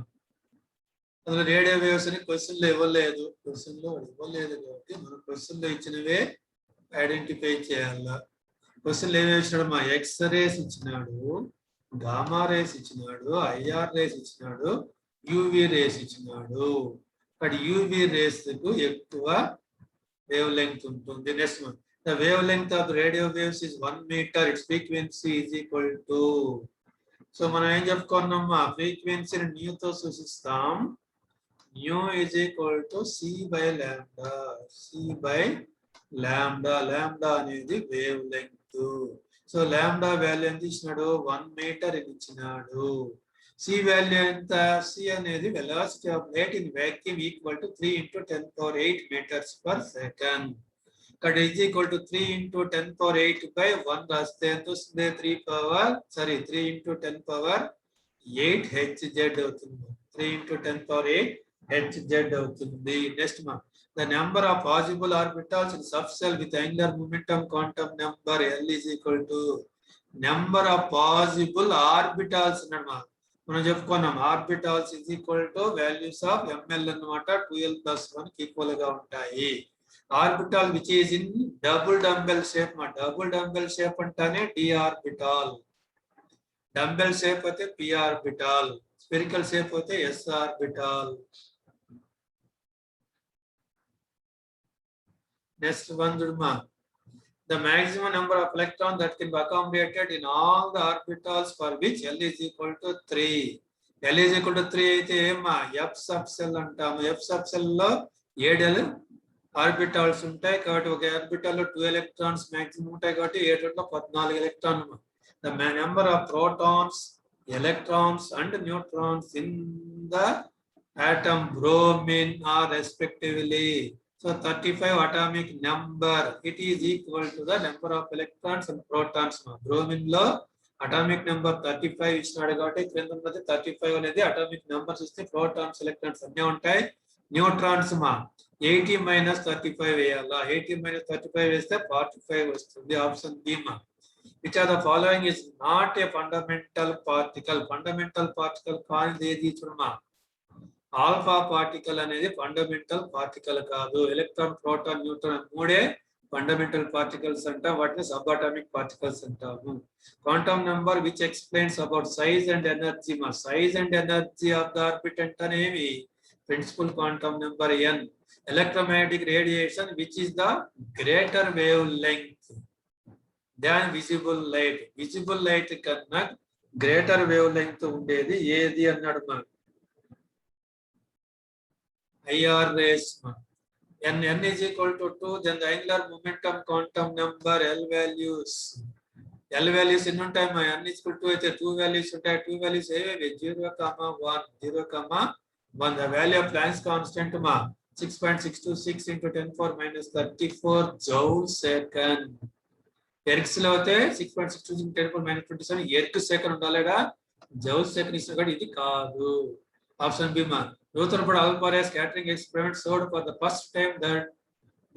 అందులో radio waves అని question లో ఇవ్వలేదు. Question లో ఇవ్వలేదు కాబట్టి మనం question లో ఇచ్చినవే identify చేయాలా. క్వశ్చన్ లో ఏమేమి ఇచ్చినాడు మా? ఎక్స్ రేస్ ఇచ్చినాడు, గామా రేస్ ఇచ్చినాడు, ఐఆర్ రేస్ ఇచ్చినాడు, యూవి రేస్ ఇచ్చినాడు. కానీ యూవి రేస్ కు ఎక్కువ వేవ్ లెంగ్త్ ఉంటుంది. Next one, the wavelength of radio waves is 1 metre. Its frequency is equal to. So మనం ఏం చెప్పుకున్నామా? ఫ్రీక్వెన్సీని న్యూతో సూచిస్తాం. Nu is equal to c/λ. c/λ. Lambda అనేది wavelength. So lambda value ఎంత ఇచ్చినాడు? 1 మీటర్ ఇచ్చినాడు. సి వాల్యూ ఎంత? సి అనేది velocity of light in vacuum equal to 3 × 10⁸ metres per second. ఇక్కడ ఈజ్ ఈక్వల్ టు 3 × 10⁸/1 రాస్తే ఎంత వస్తుంది? 3 × 10⁸8 Hz అవుతుంది. 3 into 10 power 8 hz అవుతుంది. నెక్స్ట్ మా the number of possible orbitals in subcell with angular momentum quantum number L is equal to number of possible orbitals అన్నమాట. మనం చెప్పుకున్నాం orbitals is equal to values of ml అన్నమాట 2l plus 1 కి equal గా ఉంటాయి. Orbital which is in double dumbbell shape మా double dumbbell shape అంటానే d orbital, dumbbell shape అయితే p ఆర్బిటాల్, స్పెరికల్ షేప్ అయితే s orbital. Next one, the maximum number of electrons that can be accommodated in all the orbitals for which L is equal to 3. L is equal to 3 అయితే ఏమా F subcell అంటాము. F subcell లో 7 orbitals ఉంటాయి కాబట్టి ఒక orbital లో 2 electrons maximum ఉంటాయి కాబట్టి 7 లో 14 ఎలక్ట్రాన్లు. The number of protons, electrons and neutrons in the atom bromine are respectively. So 35 atomic number, it is equal to the number of electrons and protons. Bromine lo atomic number 35 ఇచ్చినాడు కాబట్టి క్రింద ఉన్నది 35 అనేది atomic numbers ఇస్తే protons electrons అన్నీ ఉంటాయి. Neutrons మా 80 minus 35 వేయాలా, 80 minus 35 వేస్తే 45 వస్తుంది. ఆప్షన్ బి మా. Which of the following is not a fundamental particle? Fundamental particle కానిది ఏది చూడమా. ఆల్ఫా పార్టికల్ అనేది ఫండమెంటల్ పార్టికల్ కాదు. ఎలక్ట్రాన్, ప్రోటాన్, న్యూట్రాన్ మూడే ఫండమెంటల్ పార్టికల్స్ అంటాం, వాటిని సబ్ అటామిక్ పార్టికల్స్ అంటాము. Quantum number which explains about size and energy మా size and energy of the orbit అనేవి principal quantum number n. Electromagnetic radiation which is the greater wavelength than visible light. Visible light కన్నా greater wavelength ఉండేది ఏది అన్నాడు మనకు. IR rays. N is equal to 2, then the angular momentum quantum number L values. L values ఎన్ని ఉంటాయి మా n is equal to అయితే 2 values ఉంటాయి. 2 values ఏవేవి 0, 1, 0, 1. The value of Planck's constant మా 6.626 into 10 power minus 34 joule second. Ergs లో అయితే 6.626 into 10 power minus 27 erg second ఉండాలిగా, జౌల్ సెకండ్ ఇస్తున్నా కూడా ఇది కాదు. ఆప్షన్ బి మా. Rutherford alpha ray scattering experiment showed for the first time that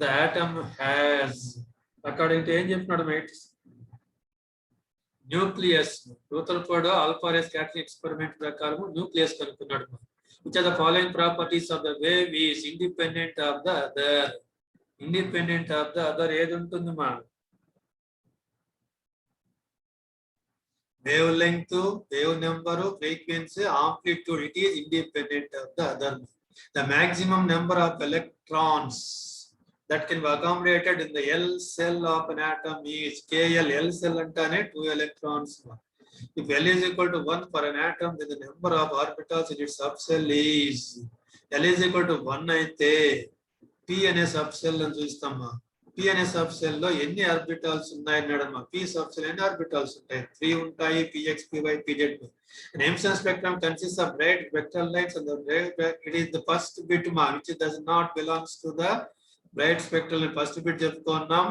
the atom has, according to ఏం చెప్తున్నాడు mates, nucleus. Rutherford alpha ray scattering experiment ప్రకారం nucleus కనుక్కున్నాడు. Which are the following properties of the wave is independent of the other? Independent of the other ఏది ఉంటుంది మా. Wave length, wave number, frequency, amplitude, it is independent of the other. The maximum number of electrons that can be accommodated in the L cell of an atom is KL. L cell antane 2 electrons. If L is equal to 1 for an atom, then the number of orbitals in its subcell is L is equal to 1 అయితే P అనే subcell అని చూస్తామా. P అనే subshell లో ఎన్ని orbitals ఉన్నాయన్నాడమ్మా. P subshell ఎన్ని orbitals ఉంటాయి? 3 ఉంటాయి. Px, Py, Pz. An Emission spectrum consists of bright spectral lights and it is the first bit ma which does not belongs to the bright spectral. First bit చెప్పుకున్నాం.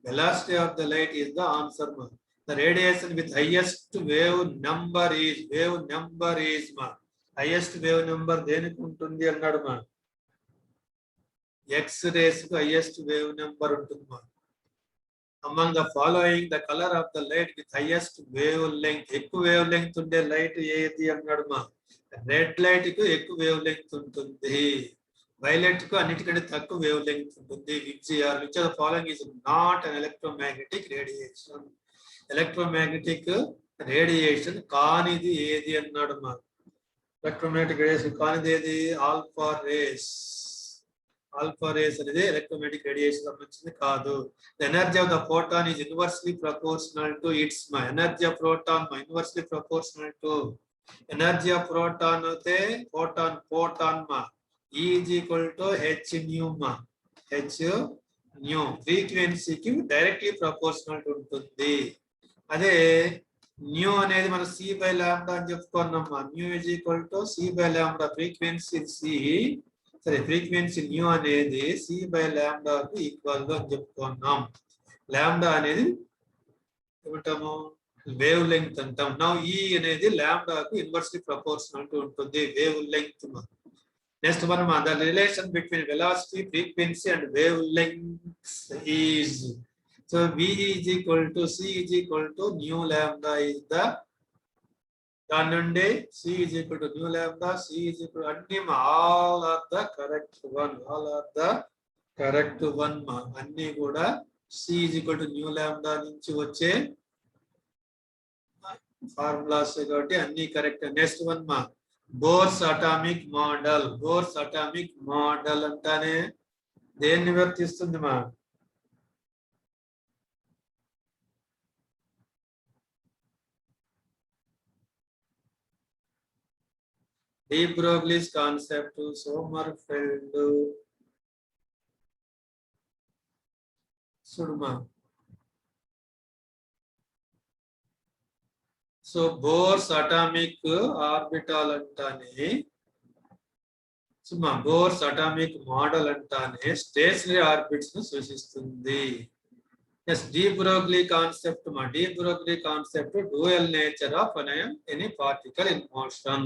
Velocity of the light is the answer ma. The radiation with highest wave number is ma. Highest wave number దేనికి ఉంటుంది అన్నాడు మా. X-rays కు highest wave number ఉంటుంది. Among the following, the color of the light with highest wavelength, ఎక్కువ wave length ఉండే light ఏది అన్నాడు మా. రెడ్ లైట్ కు ఎక్కువ వేవ్ లెంగ్త్ ఉంటుంది, వైలెట్ కు అన్నిటికంటే తక్కువ వేవ్ లెంగ్త్ ఉంటుంది. which of the following is not an electromagnetic radiation? Electromagnetic radiation కానిది ఏది అన్నాడు మా. ఎలక్ట్రోమాగ్నెటిక్ రేడియేషన్ కానిది ఏది? Alpha rays. ఆల్ఫా రేస్ అనేది ఎలక్ట్రోమాగ్నెటిక్ రేడియేషన్ సంబంధించింది కాదు. The energy of the photon is inversely proportional to its ma. Energy of proton ma inversely proportional to energy of proton అయితే photon ma E is equal to h nu ma. h nu frequency కి directly proportional ఉంటుంది. అదే new అనేది మనం c by lambda అని చెప్పుకున్నాం మా. New is equal to c by lambda. Frequency c సరే ఫ్రీక్వెన్సీ న్యూ అనేది c by lambda కు ఈక్వల్ గా అని చెప్పుకున్నాం. లాంబ్డా అనేది ఏమంటాము వేవ్ లెంగ్త్ అంటాం. నౌ ఈ అనేది లాంబ్డాకు ఇన్వర్స్లీ ప్రపోర్షనల్ టు ఉంటుంది wave length. Next one the relation between velocity, frequency and wave length is, so v is equal to c is equal to nu lambda is the, దాని నుండి c is equal to nu lambda, c is equal to అన్ని all are the correct one, all are the correct one అన్ని కూడా c is equal to nu lambda నుంచి వచ్చే formulas కాబట్టి అన్ని correct. Next one Bohr's atomic model. Bohr's atomic model అంటానే దేన్ని వర్తిస్తుంది de Broglie's concept, Sommerfeld, Sudma. So Bohr's atomic orbital antane, Bohr's atomic model antane stationary orbits nu సూచిస్తుంది. Yes, de Broglie concept de Broglie concept dual nature of any particle in motion.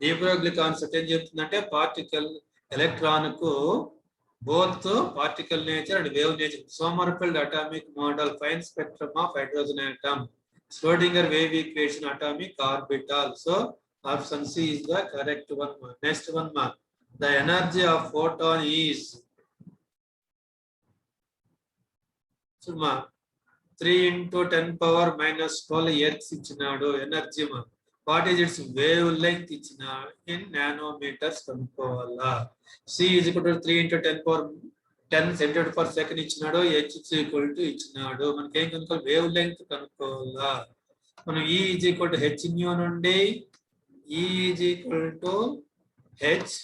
de Broglie concept ఏం చెప్తుందంటే particle electron కు both particle nature and wave nature. Sommerfeld atomic model, fine spectrum of hydrogen atom, Schrodinger wave equation, atomic orbital. So option C is the correct one. Next one the energy of photon is 3 into 10 power minus 12 ergs ఇచ్చినాడు energy. What is its wavelength ఇచ్చిన in nanometres కనుక్కోవాలా. C is equal to 3 into 10 power 10 centimetre per second ఇచ్చినాడు, H equal to ఇచ్చినాడు. మనకి ఏం కనుక్కోవాలి, wavelength కనుక్కోవాలా. మనం E is equal to H nu నుండి E is equal to H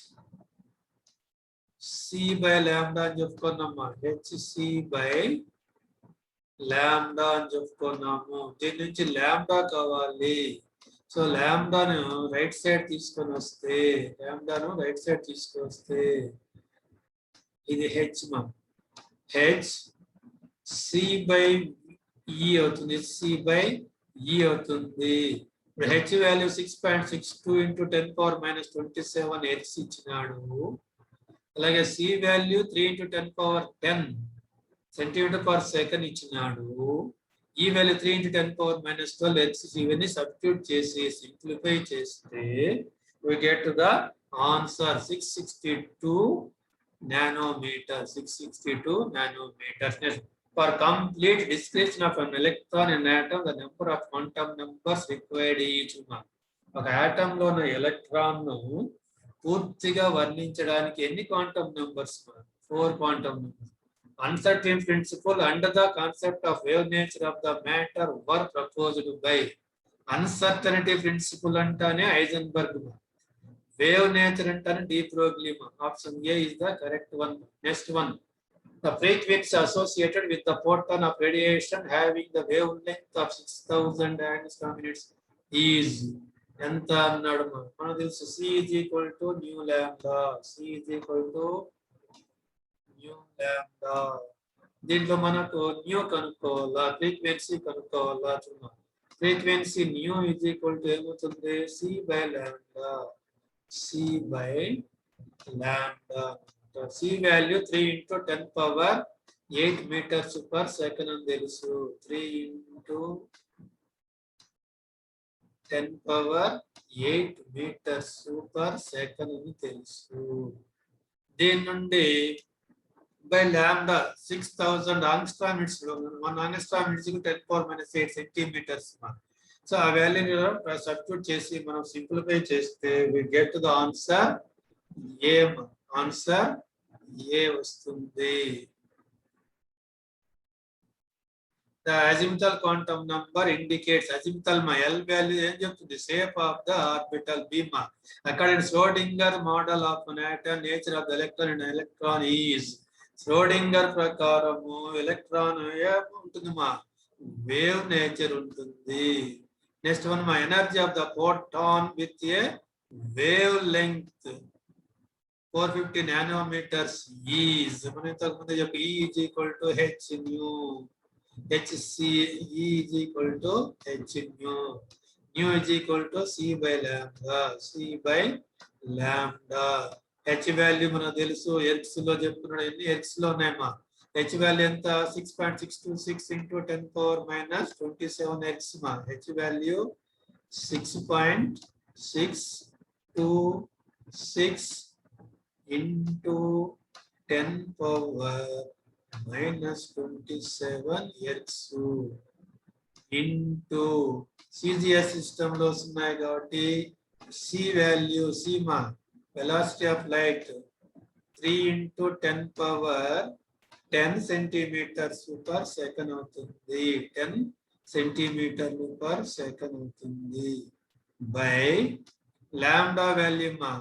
C by lambda అని చెప్పుకున్నామా. హెచ్ సి బై లాంబ్డా అని చెప్పుకున్నాము. దీని నుంచి లాంబ్డా కావాలి. సో లాంబ్డాను రైట్ సైడ్ తీసుకొని వస్తే ఇది H H C by E అవుతుంది, సి బై ఈ అవుతుంది. ఇప్పుడు H value 6.62 into 10 power minus 27 H ఇచ్చినాడు. అలాగే C value 3 into 10 power 10 centimetre per second ఇచ్చినాడు. E value 3 into 10 power minus 12 H. ఇవన్నీ సబ్స్టిట్యూట్ చేసి సింప్లిఫై చేస్తే we get the answer 662 nanometers. 662 nanometers. For complete description of an electron in atom, the number of quantum numbers required each one. ఒక atom లో ఉన్న electron ను పూర్తిగా వర్ణించడానికి ఎన్ని quantum numbers? 4 quantum numbers. Uncertain principle under the concept of wave nature of the matter were proposed by. Uncertainty principle antane Heisenberg, wave nature antane de Broglie. Option A is the correct one. Next one, the frequency associated with the photon of radiation having the wavelength of 6000 angstrom units is enta annadu manaku telusu. C is equal to nu lambda. C is equal to nu lambda. దీంట్లో మనకు new కనుక్కోవాలా, frequency కనుక్కోవాలా. చూద్దాం. Frequency nu is equal to ఏమవుతుంది, C by lambda. C by lambda. C value 3 into 10 power 8 meters per second అని తెలుసు. 3 into 10 power 8 meters per second అని తెలుసు. దీని నుండి by lambda 6000 angstrom units, 1 angstrom units is 10 power minus 8 centimeters. So ఆ వాల్యూని substitute చేసి మనం సింప్లిఫై చేస్తే we get to the answer A. Answer A వస్తుంది. The azimuthal quantum number indicates azimuthal L value ఏం చెప్తుంది, shape of the orbital beam. According to Schrodinger model of an atom, nature of the electron and electron is. Schrodinger ప్రకారము electron ఉంటుంది wave nature ఉంటుంది. Next one energy of the photon with a wave length 450 nanometres is. మనం ఇంతకు ముందు చెప్పి ఈ is equal to H new. HC E is equal to H nu. Nu is equal to C by lambda. C by lambda. H value మనకు తెలుసు X లో చెప్తున్నాడు ఎన్ని X లో ఉన్నాయమ్మా H value ఎంత 6.626 into 10 power minus 27 X మా H value 6.626 into 10 power minus 27 X into CGS system లో ఉన్నాయి కాబట్టి C value C మా velocity of light 3 into 10 power 10 centimeters per second అవుతుంది 10 centimeters per second అవుతుంది by lambda value మా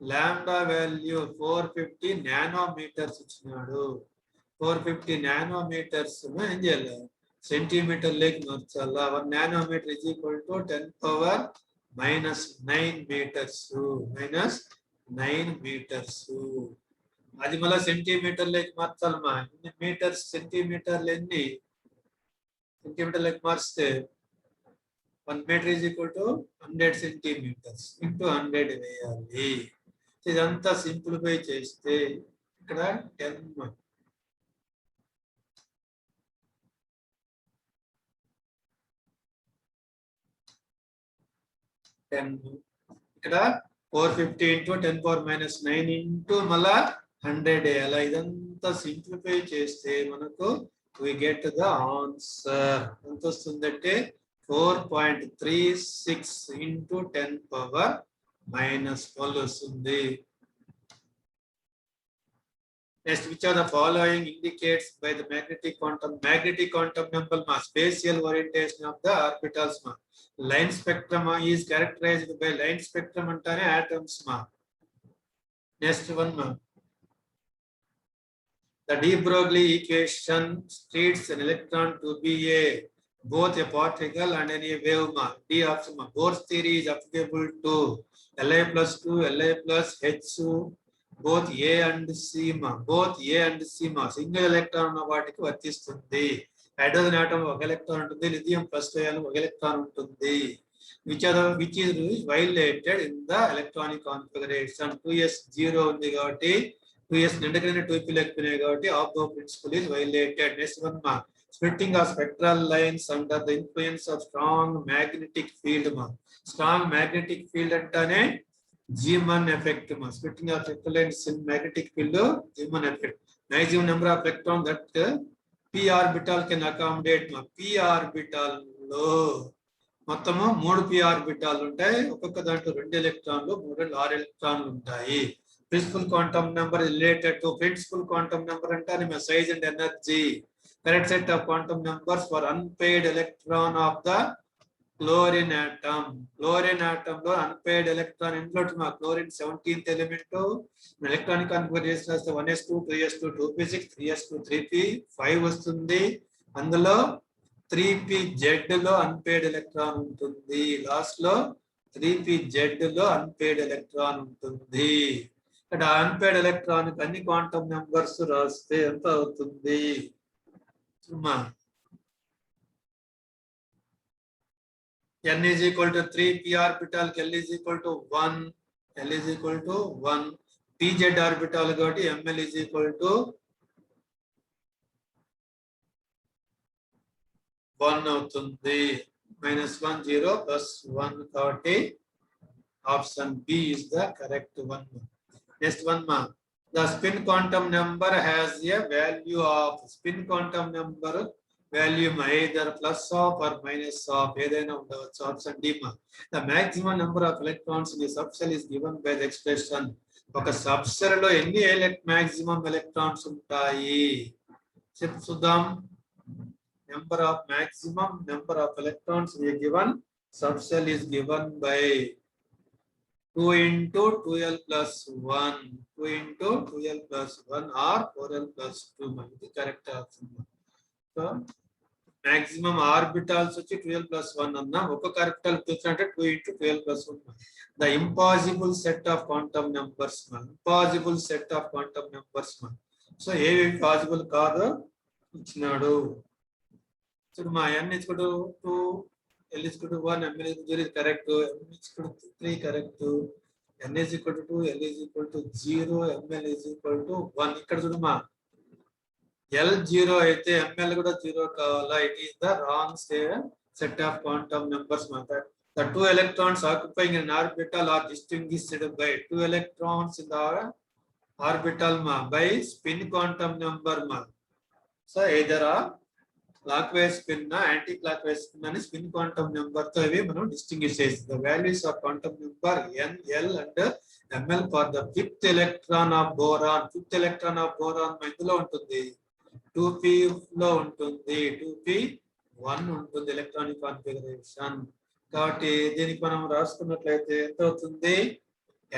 lambda value 450 nanometers ఇచ్చినాడు 450 nanometers ఏం చేయాలి సెంటీమీటర్ లేకి మార్చాలా 1 nanometer is equal to 10 power minus 9 meters minus 9 meters అది మళ్ళీ సెంటీమీటర్ లేకి మార్చాలమ్మా ఎన్ని మీటర్స్ సెంటీమీటర్లు ఎన్ని సెంటీమీటర్ లేకి మార్చితే 1 meter is equal to 100 centimeters into 100 వేయాలి ఇదంతా సింప్లిఫై చేస్తే ఇక్కడ 10 ఇక్కడ 450 into 10 power minus 9 into మళ్ళా 100 అలా ఇదంతా సింప్లిఫై చేస్తే మనకు we get the answer ఎంత వస్తుందంటే 4.36 into 10 power minus 12 వస్తుంది next which are the following indicates by the magnetic quantum number mass spatial orientation of the orbitals ma line spectrum is characterized by line spectrum antane atoms ma next one ma the de Broglie equation states an electron to be both a particle and a wave ma D option ma Bohr's theory is applicable to Li plus 2 Li plus H both A and C ma both A and C ma single electron ఉన్న వాటికి వర్తిస్తుంది hydrogen atom ఒక electron ఉంటుంది lithium plus ion ఒక electron ఉంటుంది which is violated in the electronic configuration 2s 0 ఉంది కాబట్టి 2s నిండకనే 2p లేకపోయినాయి కాబట్టి Auger principle is violated next one ma splitting of spectral lines under the influence of strong magnetic field ma strong magnetic field అంటానే Zeeman effect ma splitting of spectral lines in magnetic field Zeeman effect maximum number of electrons that p orbital can accommodate ma p orbital లో మొత్తము 3 p orbital ఉంటాయి ఒక్కొక్క దాంట్లో 2 ఎలక్ట్రాన్లు 3 6 ఎలక్ట్రాన్లు ఉంటాయి principal quantum number related to principal quantum number అంటే size and energy correct set of quantum numbers for unpaired electron of the chlorine atom లో unpaired electron include ma chlorine 17th element electronic configuration as 1s2 2s2 2p6 3s2 3p 5 వస్తుంది అందులో 3pz లో unpaired electron ఉంటుంది last లో 3pz లో unpaired electron ఉంటుంది ఇక్కడ unpaired electron అన్ని క్వాంటం నంబర్స్ రాస్తే ఎంత అవుతుంది n is equal to 3 p orbital l is equal to 1 l is equal to 1 pz orbital కాబట్టి ml is equal to 1 అవుతుంది -1 0 plus 1 కాబట్టి option B is the correct one next one ma the spin quantum number has a value of spin quantum number value either plus of or minus of ఏదైనా ఉండవచ్చు option D ma the maximum number of electrons in a subcell is given by the expression ఒక subshell లో ఎన్ని maximum electrons ఉంటాయి చూద్దాం number of maximum number of electrons we are given subcell is given by 2 into 2l plus 1 2 into 2l plus 1 or 4l plus 2 the correct option so maximum orbitals వచ్చి 12 plus 1 అన్న ఒక్కొక్క orbital చూసినట్టే 2 into 12 plus 1 the impossible set of quantum numbers impossible set of quantum numbers so ఏవి possible కాదో ఇచ్చినాడు చూడమ్మా n is equal to 2, l is equal to 1, m is equal to 0 is correct, m is equal to 3 correct, n is equal to 2, l is equal to 0, ml is equal to 1. ఇక్కడ చూడమ్మా l 0 అయితే ml కూడా 0 కావాలా. It is the wrong set of quantum numbers. The two electrons occupying an orbital are distinguished by two electrons in the orbital by spin quantum number. So either clockwise spin anti-clockwise spin and spin quantum number to మనం distinguish చేస్తాం. The values of quantum number n, l and ml for the fifth electron of boron. Fifth electron of boron ఎందులో ఉంటుంది? 2p లో ఉంటుంది. 2p1 ఉంటుంది electronic configuration. కాబట్టి దీనికి మనం రాసుకున్నట్లయితే ఎంత అవుతుంది?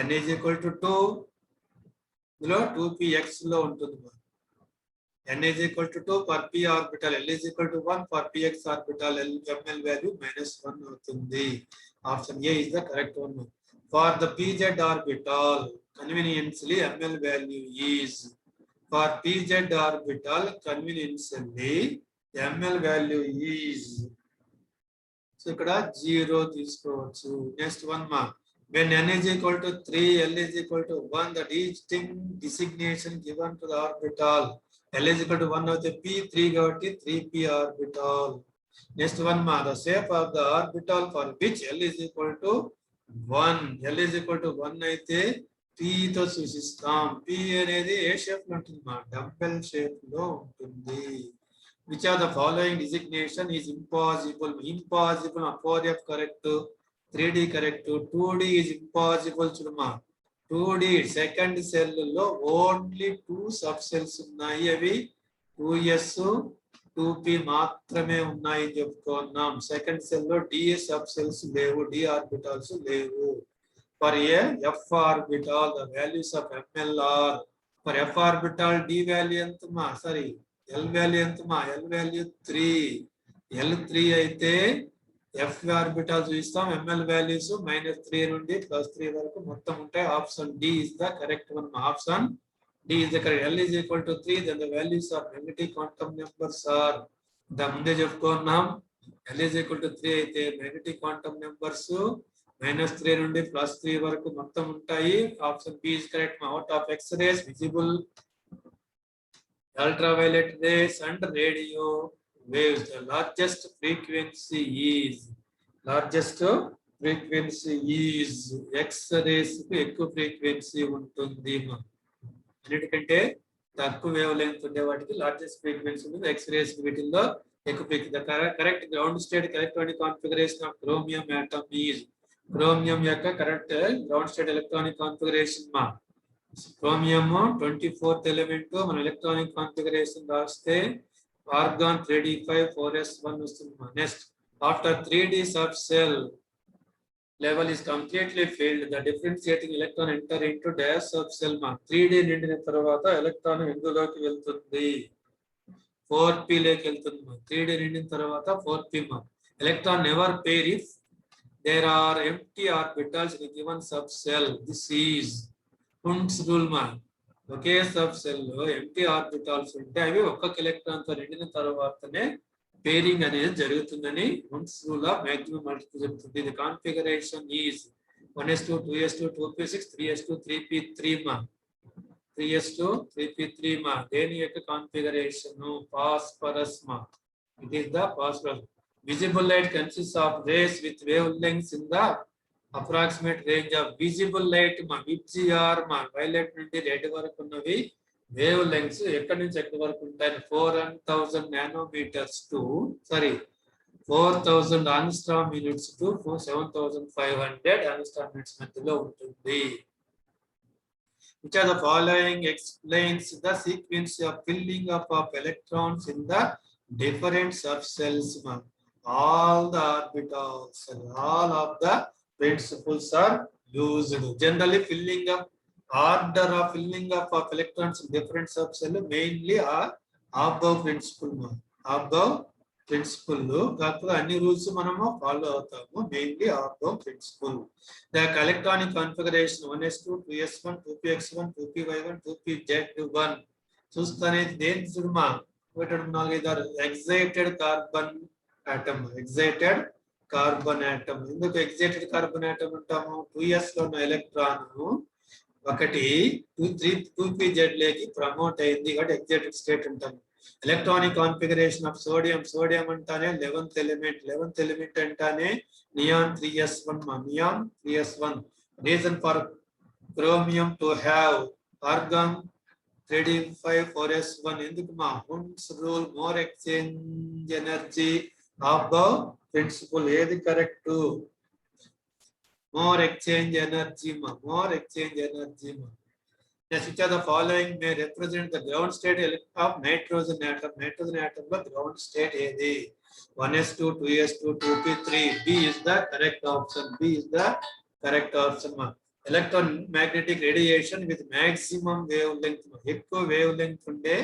n is equal to 2, ఇందులో 2px లో ఉంటుంది. n is equal to 2 for p orbital, l is equal to 1 for px orbital, ml value -1 అవుతుంది. Option A is the correct one. For the pz orbital, conveniently ml value is, for pz orbital conveniently ml value is, so ఇక్కడ 0 తీసుకోవచ్చు. Next one when n is equal to 3, l is equal to 1, the distinct designation given to the orbital, l is equal to 1 అయితే p3 కాబట్టి 3p orbital. Next one the shape of the orbital for which l is equal to 1, l is equal to 1 అయితే p తో సూచిస్తాం. p అనేది ఏ shape లో ఉంటుంది? Dumbbell shape లో ఉంటుంది. Which of the following designation is impossible? Impossible 4f correct, 3d correct, 2d is impossible. చూడమ్మా 2d second cell లో only 2 sub cells ఉన్నాయి. అవి 2s 2p మాత్రమే ఉన్నాయి చెప్పుకున్నాం. సెకండ్ సెల్ లో d సబ్ సెల్స్ లేవు, d ఆర్బిటల్స్ లేవు. For a f orbital, the values of ml are, for f orbital d value ఎంతమా? సారీ l value ఎంతమా? l value 3. l3 అయితే f orbital చూస్తాం. ml values -3 నుండి +3 వరకు మొత్తం ఉంటాయి. Option D is the correct one. Option D is the correct. l is equal to 3, then the values of magnetic quantum numbers are, ముందే చెప్పుకున్నాం l is equal to 3 అయితే magnetic quantum numbers -3 నుండి +3 వరకు మొత్తం ఉంటాయి. Option B is correct. Out of X-rays, visible, ultraviolet rays and radio waves, the largest frequency is X-rays కు ఎక్కువ frequency ఉంటుంది. అన్నిటికంటే తక్కువ వేవ్ లెంగ్త్ ఉండే వాటికి లార్జెస్ట్ ఫ్రీక్వెన్సీ ఉంటుంది. X-rays వీటిల్లో ఎక్కువ frequency. Correct ground state electronic configuration of chromium atom is, chromium యొక్క correct ground state electronic configuration chromium 24th element. మన ఎలక్ట్రానిక్ కాన్ఫిగరేషన్ రాస్తే ఆర్గాన్ 3d5 4s1 వస్తుంది. Next after 3d subshell level is completely filled, the differentiating electron enter into dash sub cell. 3d నిండిన తర్వాత electron ఎందులోకి వెళ్తుంది? 4p లోకి వెళ్తుంది. 3d నిండిన తర్వాత 4p. Electron never pair if there are empty orbitals in a given subcell. This is Hund's rule. Okay sub cell లో empty orbitals ఉంటే అవి ఒక్కొక్క ఎలక్ట్రాన్ తో నిండిన తర్వాతనే పేరింగ్ అనేది జరుగుతుందని Hund's rule of maximum multiplicity చెప్తుంది. ఇది configuration is 1s2 2s2 2p6 3s2 3p3 3s2 3p3 దేని యొక్క configuration? Phosphorus. It is the phosphorus. Visible light consists of rays with wavelengths in the approximate range of visible light. VGR violet నుండి red వరకు ఉన్నవి wave lengths ఎక్కడి నుంచి ఎక్కడి వరకు ఉంటాయి? 4000 nanometres to 4000 angstrom units to 7500 angstrom units మధ్యలో ఉంటుంది. Which of the following explains the sequence of filling up of electrons in the different subcells? All the orbitals and all of the principles are used. Generally filling up, order of filling up of electrons in different subcell mainly are above principle. Above principle కాకపోతే అన్ని rules మనము follow అవుతాము. Mainly above principle. The electronic configuration 1s2 2s1 2px1 2py1 2pz1 చూస్తానే దేని చూడమా excited carbon atom. Excited carbon atom. ఎందుకు excited carbon atom అంటాము? 2s లో ఉన్న ఎలక్ట్రాన్ ఒకటి 2p-Z లేకి ప్రమోట్ అయింది కాబట్టి ఎగ్జైటెడ్ స్టేట్ అంటాము. ఎలక్ట్రానిక్ కాన్ఫిగరేషన్ ఆఫ్ సోడియం అంటానే 11th ఎలిమెంట్ అంటానే neon 3s1 neon 3s1. Reason for chromium to have argon 3d5-4s1. ఎందుకు మా Hund's rule more exchange energy aufbau principle. ఏది correct? more exchange energy Yes, which of the following may represent the ground state of nitrogen atom? Nitrogen atom the ground state ఏది? 1s2 2s2 2p3. B is the correct option electromagnetic radiation with maximum wavelength. ఎక్కువ wavelength ఉండే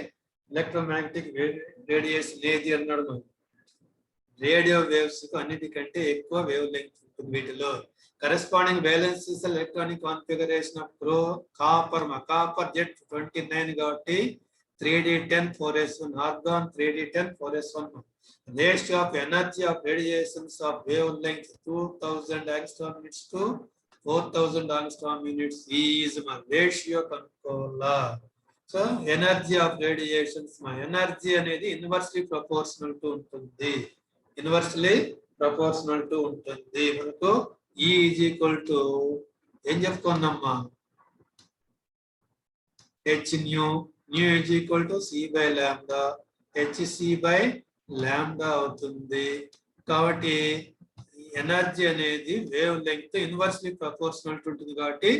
electromagnetic radiation ఏది అన్నాడు? Radio waves కు అన్నిటికంటే ఎక్కువ wavelength ఉంటుంది వీటిలో. Corresponding valences electronic configuration of copper Z29 కాబట్టి 3d10-4s1. argon 3d10-4s1. Ratio of energy of radiations of wavelength 2000 angstrom units to 4000 angstrom units is my ratio కనుక్కోవాలా. So energy of radiations energy అనేది inversely proportional to ఉంటుంది. మనకు E is equal to ఏం చెప్పుకున్నామ్మా? H nu is equal to C by lambda. HC by lambda అవుతుంది. కాబట్టి energy అనేది wave length inversely proportional ఉంటుంది కాబట్టి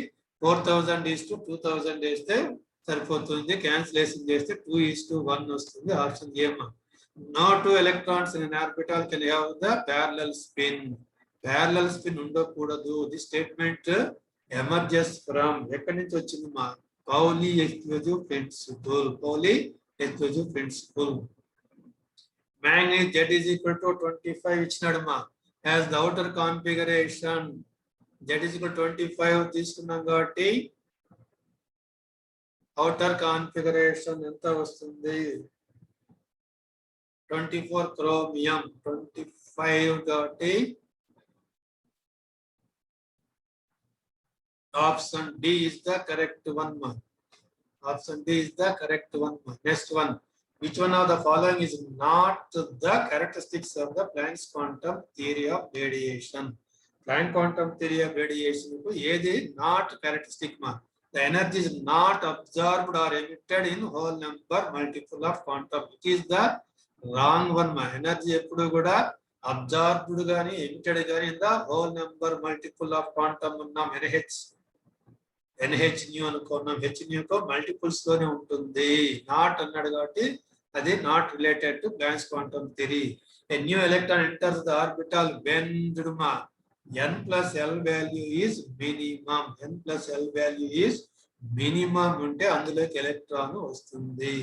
4000:2000 వేస్తే సరిపోతుంది. క్యాన్సిలేషన్ చేస్తే 2:1 వస్తుంది. Option A. No two electrons in an orbital can have the parallel spin. Parallel spin ఉండకూడదు. ది స్టేట్మెంట్ ఎమర్జెస్ ఫ్రమ్ ఎక్కడి నుంచి వచ్చింది మా? Pauli exclusive principle. Manganese Z is equal to 25 ఇచ్చినాడు మా. Has the outer configuration Z is equal to 25 తీసుకున్నాం కాబట్టి outer configuration ఎంత వస్తుంది? 24 chromium 25 కాబట్టి option D is the correct one. Next one. Which one of the following is not the characteristics of the Planck's quantum theory of radiation? Planck quantum theory of radiation ఏది not characteristic ma? The energy is not absorbed or emitted in whole number multiple of quantum. It is the wrong one ma. Energy ఎప్పుడు కూడా absorbed గాని emitted గాని in the whole number multiple of quantum ఉన్నాం. NH nu అనుకున్నాం. H nu కు multiples లోనే ఉంటుంది. Not అన్నాడు కాబట్టి అది not related to Planck's quantum theory. A new electron enters the orbital when n plus L value is minimum ఉంటే అందులోకి ఎలక్ట్రాన్ వస్తుంది.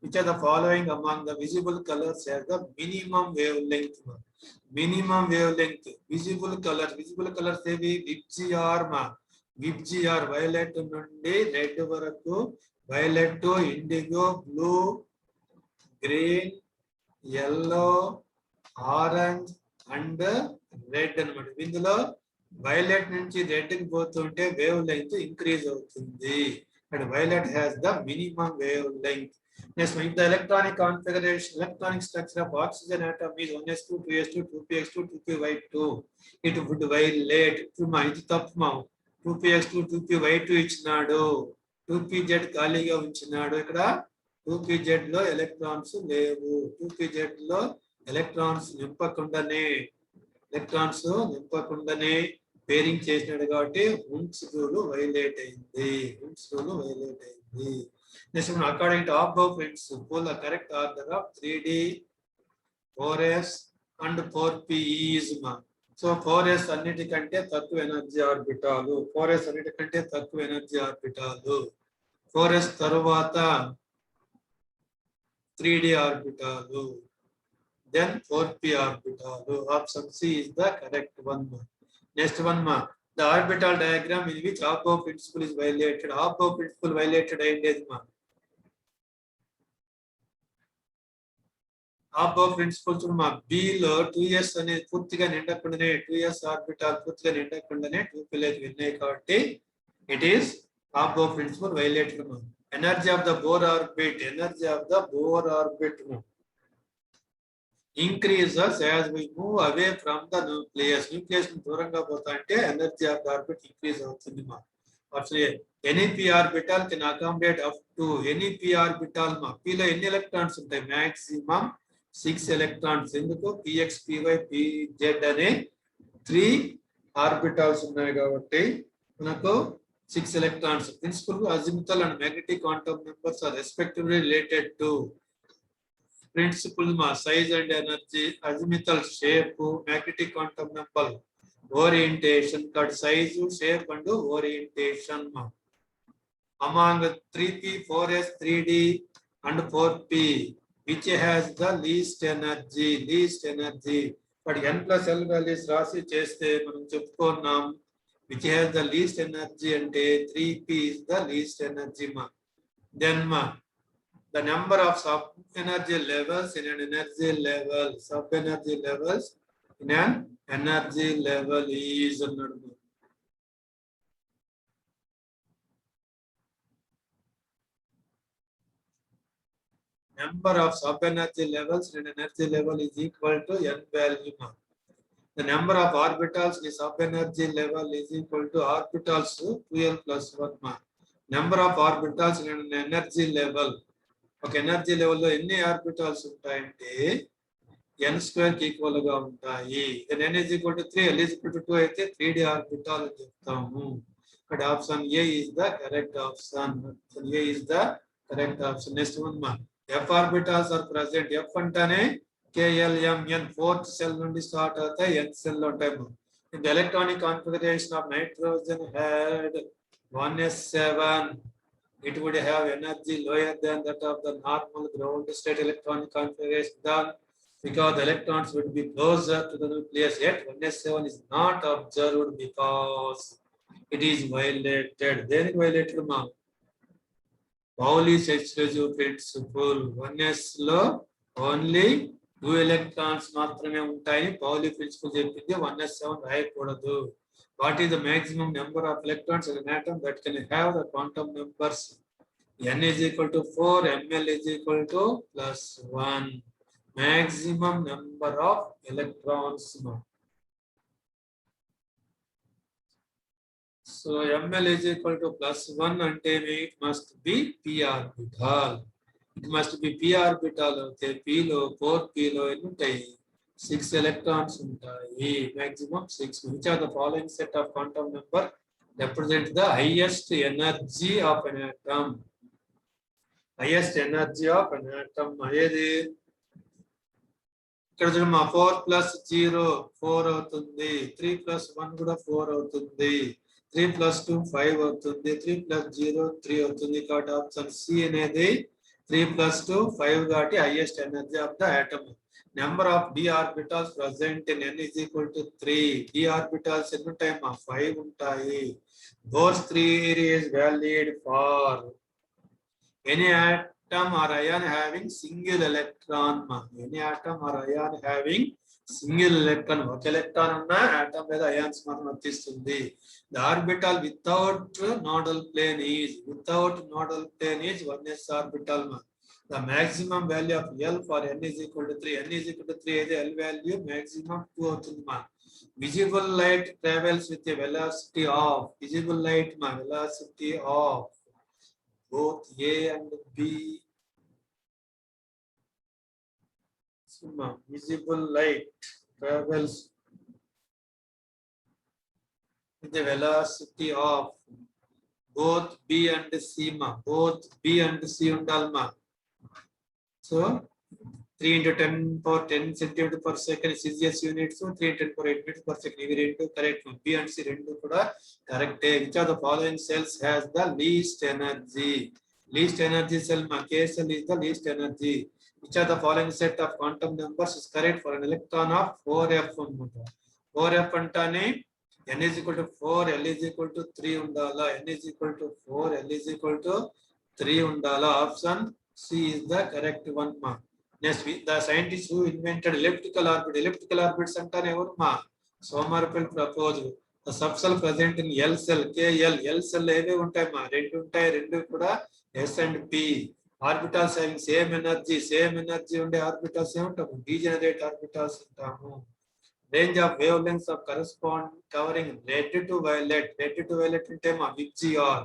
Which of the following among the visible colors has the minimum wavelength? Visible colors ఏవి? VIBGR violet నుండి red వరకు, violet, IndiGo, blue, green, yellow, orange and red అన్నమాట. ఇందులో violet నుంచి red కి పోతుంటే వేవ్ లెంగ్త్ ఇంక్రీజ్ అవుతుంది. And violet has the minimum wave length. Next, if the electronic structure of oxygen atom is 1s2 2s2 2px2 2py2, it would violate ఇది తప్పు. 2px2 2py2 ఇచ్చినాడు, 2pz ఖాళీగా ఉంచినాడు. ఇక్కడ 2pz లో electrons లేవు. 2pz లో electrons నింపకుండానే pairing చేసినాడు కాబట్టి హున్స్ రూల్ వైలేట్ అయింది. Next one, according to above principle, the correct order of 3d 4s and 4p is so 4s అన్నిటికంటే తక్కువ ఎనర్జీ ఆర్బిటాలు. 4s తరువాత 3d ఆర్బిటాలు, then 4p ఆర్బిటాలు. Option C is the correct one. Next one the orbital diagram in which above principle is violated. Above principle violated అయ్యేది above principles మా B లో 2s అనేది పూర్తిగా నిండకుండానే 2s orbital పూర్తిగా నిండకుండానే 2p లోకి వెళ్ళాయి కాబట్టి it is above principle violated మా energy of the Bohr orbit increases as we move away from the nucleus దూరంగా పోతా అంటే energy of the orbit increase అవుతుంది మా option A any p orbital can accommodate up to any p orbital మా p లో ఎన్ని electrons ఉంటాయి maximum 6 electrons ఎందుకు px py pz అనే 3 ఆర్బిటాల్స్ ఉన్నాయి కాబట్టి మనకు 6 electrons. Principal azimuthal and magnetic quantum numbers are respectively related to principal mass, size and energy, azimuthal shape, magnetic quantum number, orientation, cut size, shape and orientation. Among 3p, 4s, 3d and 4p, which has the least energy. But n plus l values rasi cheste manam cheptukunnam. Which has the least energy and 3p is the least energy ma. Then the number of sub energy levels in an energy level is number of sub energy levels in an energy level is equal to n value ma. The number of orbitals in sub-energy level is equal to orbitals 2l plus 1 ma. Number of orbitals in an energy level. Okay, energy level lo enni orbitals untayante n square ki equal ga untayi. Then n is equal to 3, l is equal to 2 aithe 3d orbital ani cheptamu. But option A is the correct option. Next one ma. F orbitals are present. F antane KLMN fourth cell nundi start అవుతాయి n cell లో ఉంటాయి. In the electronic configuration of nitrogen had 1s7, it would have energy lower than that of the normal ground state electronic configuration done because the electrons would be closer to the nucleus, yet 1s7 is not observed because it is violated. Then violated ma Pauli's exclusive principle. 1s లో only 2 electrons మాత్రమే ఉంటాయి. పౌలి principal చెప్పింది 1s7 రాయకూడదు. What is the maximum number of electrons in an atom that can have the quantum numbers? N is equal to 4, ml is equal to plus 1. Maximum number of electrons. So ml is equal to plus 1 ante it must be p orbital. It must be p orbital అవుతే p లో 4p లో ఎన్ని ఉంటాయి 6 electrons ఉంటాయి maximum 6. Which are the following set of quantum number represent the highest energy of an atom? ఏది ఇక్కడ చూడమ్మా 4 plus 0 4 అవుతుంది 3 plus 1 కూడా 4 అవుతుంది 3 plus 2 5 అవుతుంది 3 plus 0 3 అవుతుంది కాబట్టి ఆప్షన్ సి అనేది 3 plus 2 5 కాబట్టి highest energy of the atom. Number of d orbitals present in n is equal to 3. d orbitals ఎన్ని ఉంటాయమ్మా 5 ఉంటాయి. Bohr's theory is valid for any atom or ion having single electron. Any atom or ion having single electron. ఒక electron ఉన్న atom లేదా ions మాత్రం వర్తిస్తుంది. The orbital without nodal plane is 1s orbital. The maximum value of L for n is equal to 3. N is equal to 3 అయితే L value maximum 2 అవుతుంది మా. Visible light travels with a velocity of velocity of both A and B. So, visible light travels with the velocity of both B and C. Both B and C undalma. So 3 into 10 power 10 centimeter per second is easiest unit. So 3 into 10 power 8 meters per second. Ivi rendu correct. B and C rendu kuda correct. Which of the following cells has the least energy? Least energy cell K cell is the least energy. Which of the following set of quantum numbers is correct for an electron of 4f? 4f antane n is equal to 4, L is equal to 3 undala. N is equal to 4, L is equal to 3 undala. Option C is the correct one. Next, the scientist who invented elliptical orbit. Elliptical orbits అంటారు ఎవరు మా Sommerfeld proposed. The subcell present in L cell, KL, L cell ఏవే ఉంటాయి మా రెండు ఉంటాయి, రెండు కూడా S and P. Orbitals having same energy ఉండే orbitals ఏమంటాము degenerate orbitals అంటాము. Range of wavelengths of correspond covering red to violet. Red to violet అంటే మా VGR.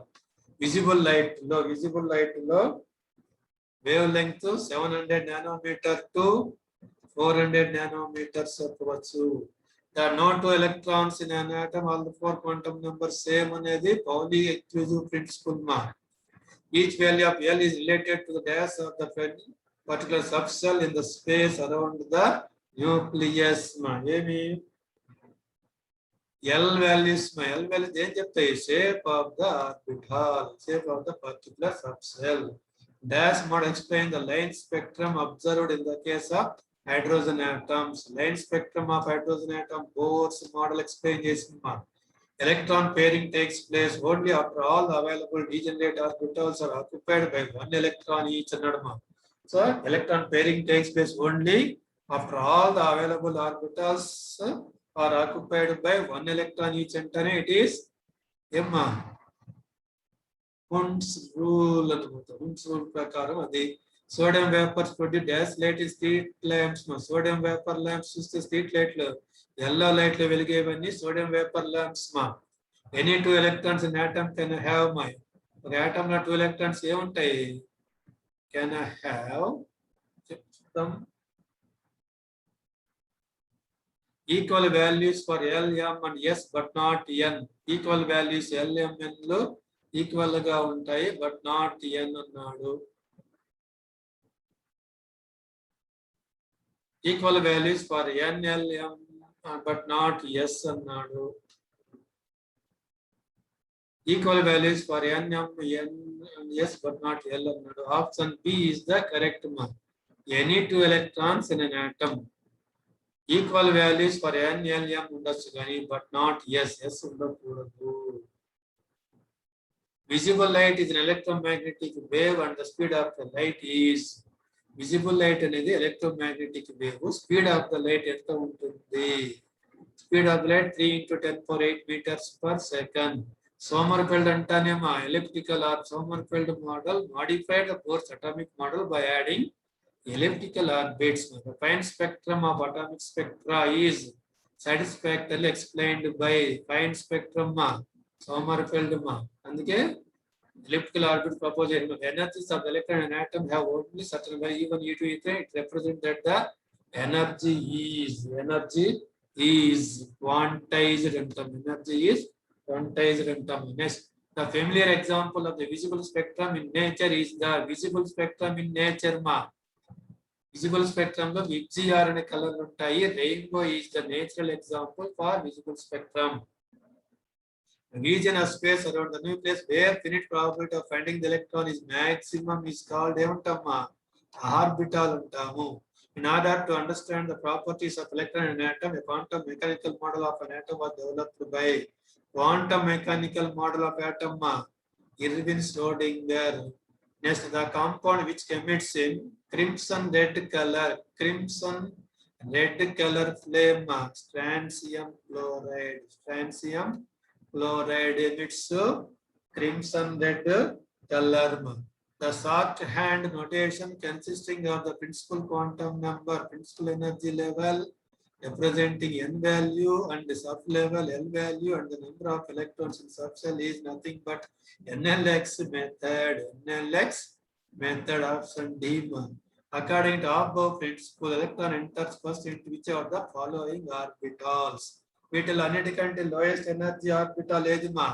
Visible light లో wavelength 700 nanometer to 400 nanometers చెప్పవచ్చు. There are no two electrons in an atom. All the four quantum numbers same అనేది Pauli exclusive principle ma. Each value of L is related to the gas of the particular subcell in the space around the nucleus ma. ఏమి L values ఏం చెప్తాయి? Shape of the orbital, shape of the particular subcell. Dash model explain the line spectrum observed in the case of hydrogen atoms. Line spectrum of hydrogen atom Bohr's model explain చేసింది. Electron pairing takes place only after all the available degenerate orbitals are occupied by one electron each అన్నాడు. So electron pairing takes place only after all the available orbitals are occupied by one electron each అంటేనే it is ఏమ్మా Hund's rule అన్నమాట. Hund's rule ప్రకారం అది sodium vapours produce dash light street lamps. Sodium vapour lamps చూస్తే street లైట్లు yellow లైట్లు వెలిగేవన్నీ sodium vapour lamps మా. Any two electrons in atom can have my. ఒక ఆటమ్ లో 2 ఎలక్ట్రాన్స్ ఏముంటాయి? కెన్ హ్యావ్ చెప్తాం equal values for LM and S but not N. Equal values LMN లో equal గా ఉంటాయి బట్ నాట్ N అన్నాడు. Equal values for NLM but not S అన్నాడు. Equal values for NM S but not L అన్నాడు. Option B is the correct one. Any two electrons in an atom. Equal values for NLM ఉండొచ్చు కానీ but not S ఉండకూడదు. Visible light is an electromagnetic wave and the speed of the light is. Visible light అనేది electromagnetic wave. Speed of the light ఎంత ఉంటుంది? Speed of the light 3 × 10⁸ meters per second. Sommerfeld అంటానేమా elliptical or Sommerfeld model modified the Bohr's atomic model by adding elliptical orbits. The fine spectrum of atomic spectra is satisfactorily explained by fine spectrum Sommerfeld అందుకే elliptical orbit propose energies of the electron and atom have only certain value even E to E3. It represents that the energy is quantized in term. Energy is quantized in term. Next, the familiar example of the visible spectrum in nature is the visible spectrum in nature ma. Visible spectrum lo VGR అనే కలర్లు ఉంటాయి. Rainbow is the natural example for visible spectrum. The region of space around the nucleus where finite probability of finding the electron is maximum is called ఏమంటామా orbital అంటాము. In order to understand the properties of electron and atom, a quantum mechanical model of an atom was developed by quantum mechanical model of atom Erwin Schrödinger. Next, the compound which emits in crimson red color flame strontium chloride emits crimson red color. The shorthand notation consisting of the principal quantum number, principal energy level representing N value and the sub level L value and the number of electrons in subcell is nothing but NLX method option D. According to above principle, electron enters first into which of the following orbitals? వీటిలో అన్నిటికంటే lowest energy orbital ఏది మా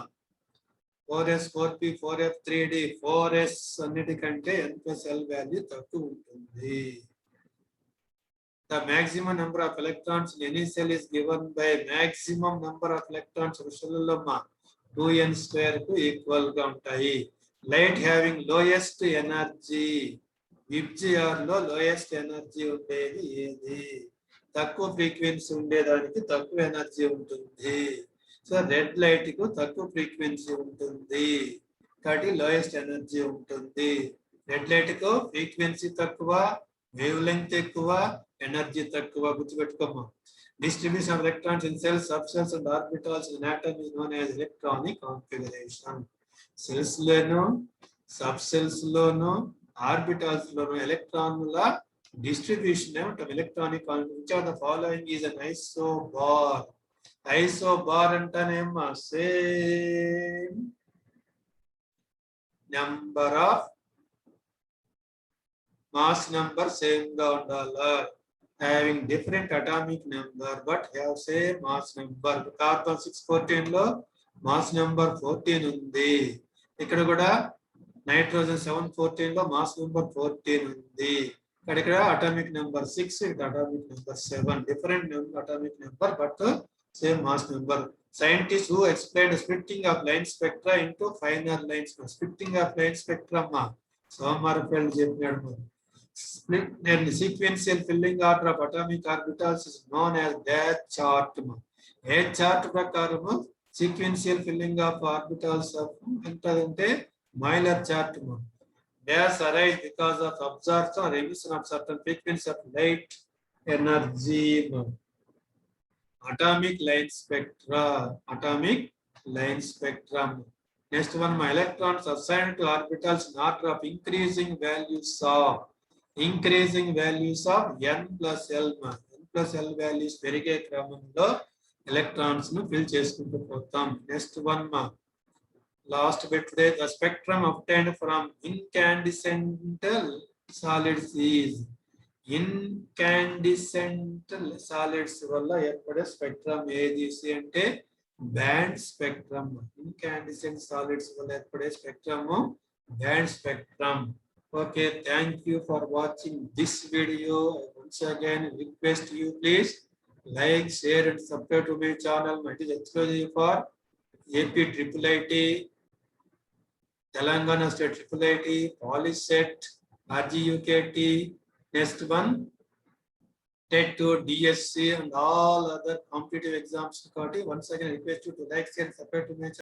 4s 4p 4f 3d 4s అన్నిటికంటే n+l value తక్కువ ఉంటుంది. The maximum number of electrons in any cell is given by maximum number of electrons విషయాలలో 2n² కు equal గా ఉంటాయి. Light having lowest energy, VGR లో లోయెస్ట్ ఎనర్జీ ఉండేది ఏది? తక్కువ ఫ్రీక్వెన్సీ ఉండేదానికి తక్కువ ఎనర్జీ ఉంటుంది. సో రెడ్ లైట్ కు తక్కువ ఫ్రీక్వెన్సీ ఉంటుంది కాబట్టి లోయెస్ట్ ఎనర్జీ ఉంటుంది. రెడ్ లైట్ కు ఫ్రీక్వెన్సీ తక్కువ, వేవ్ లెంగ్త్ ఎక్కువ, ఎనర్జీ తక్కువ. గుర్తుపెట్టుకోమా. Distribution of electrons in cells, subcells and orbitals in atom is known as electronic configuration. Cells loan, subcells loan, orbitals లోను ఎలక్ట్రాన్ల డిస్ట్రిబ్యూషన్ ఏమంటాం electronic configuration. Which of the following is an isobar? Isobar అంటేనేమో same number of mass number same గా ఉండాలా. Having different atomic number but have same mass number. Carbon 614 లో mass number 14 ఉంది. ఇక్కడ కూడా nitrogen 714 లో mass number 14 ఉంది. ఇక్కడ atomic number 6, ఇక్కడ atomic number 7. Different atomic number but same mass number. Scientists who explained splitting of line spectra into finer lines. Splitting of line spectrum Sommerfeld చెప్పాడు. Split and sequential filling order of atomic orbitals is known as Day's chart. A chart ప్రకారము sequential filling of orbitals అంటే Miller chart. Days arise because of absorption or emission of certain frequency of light energy. Atomic line spectra. Atomic line spectrum. Next one, my electrons assigned to orbitals in order of increasing values of n plus l. N plus l values పెరిగే క్రమంలో electrons ను fill చేసుకుంటూ పోతాం. Next one last bit they the spectrum obtained from incandescent solids is. Incandescent solids వల్ల ఏర్పడే spectrum ఏది అంటే band spectrum. Incandescent solids వల్ల ఏర్పడే spectrum band spectrum. Okay, thank you for watching this video. Once again request you please like, share and subscribe to my channel. It is exclusive for AP IIIT, Telangana State IIIT, PolySet, RGUKT, next one TET to DSC and all other competitive exams. Once again request you to like, share and subscribe to my channel.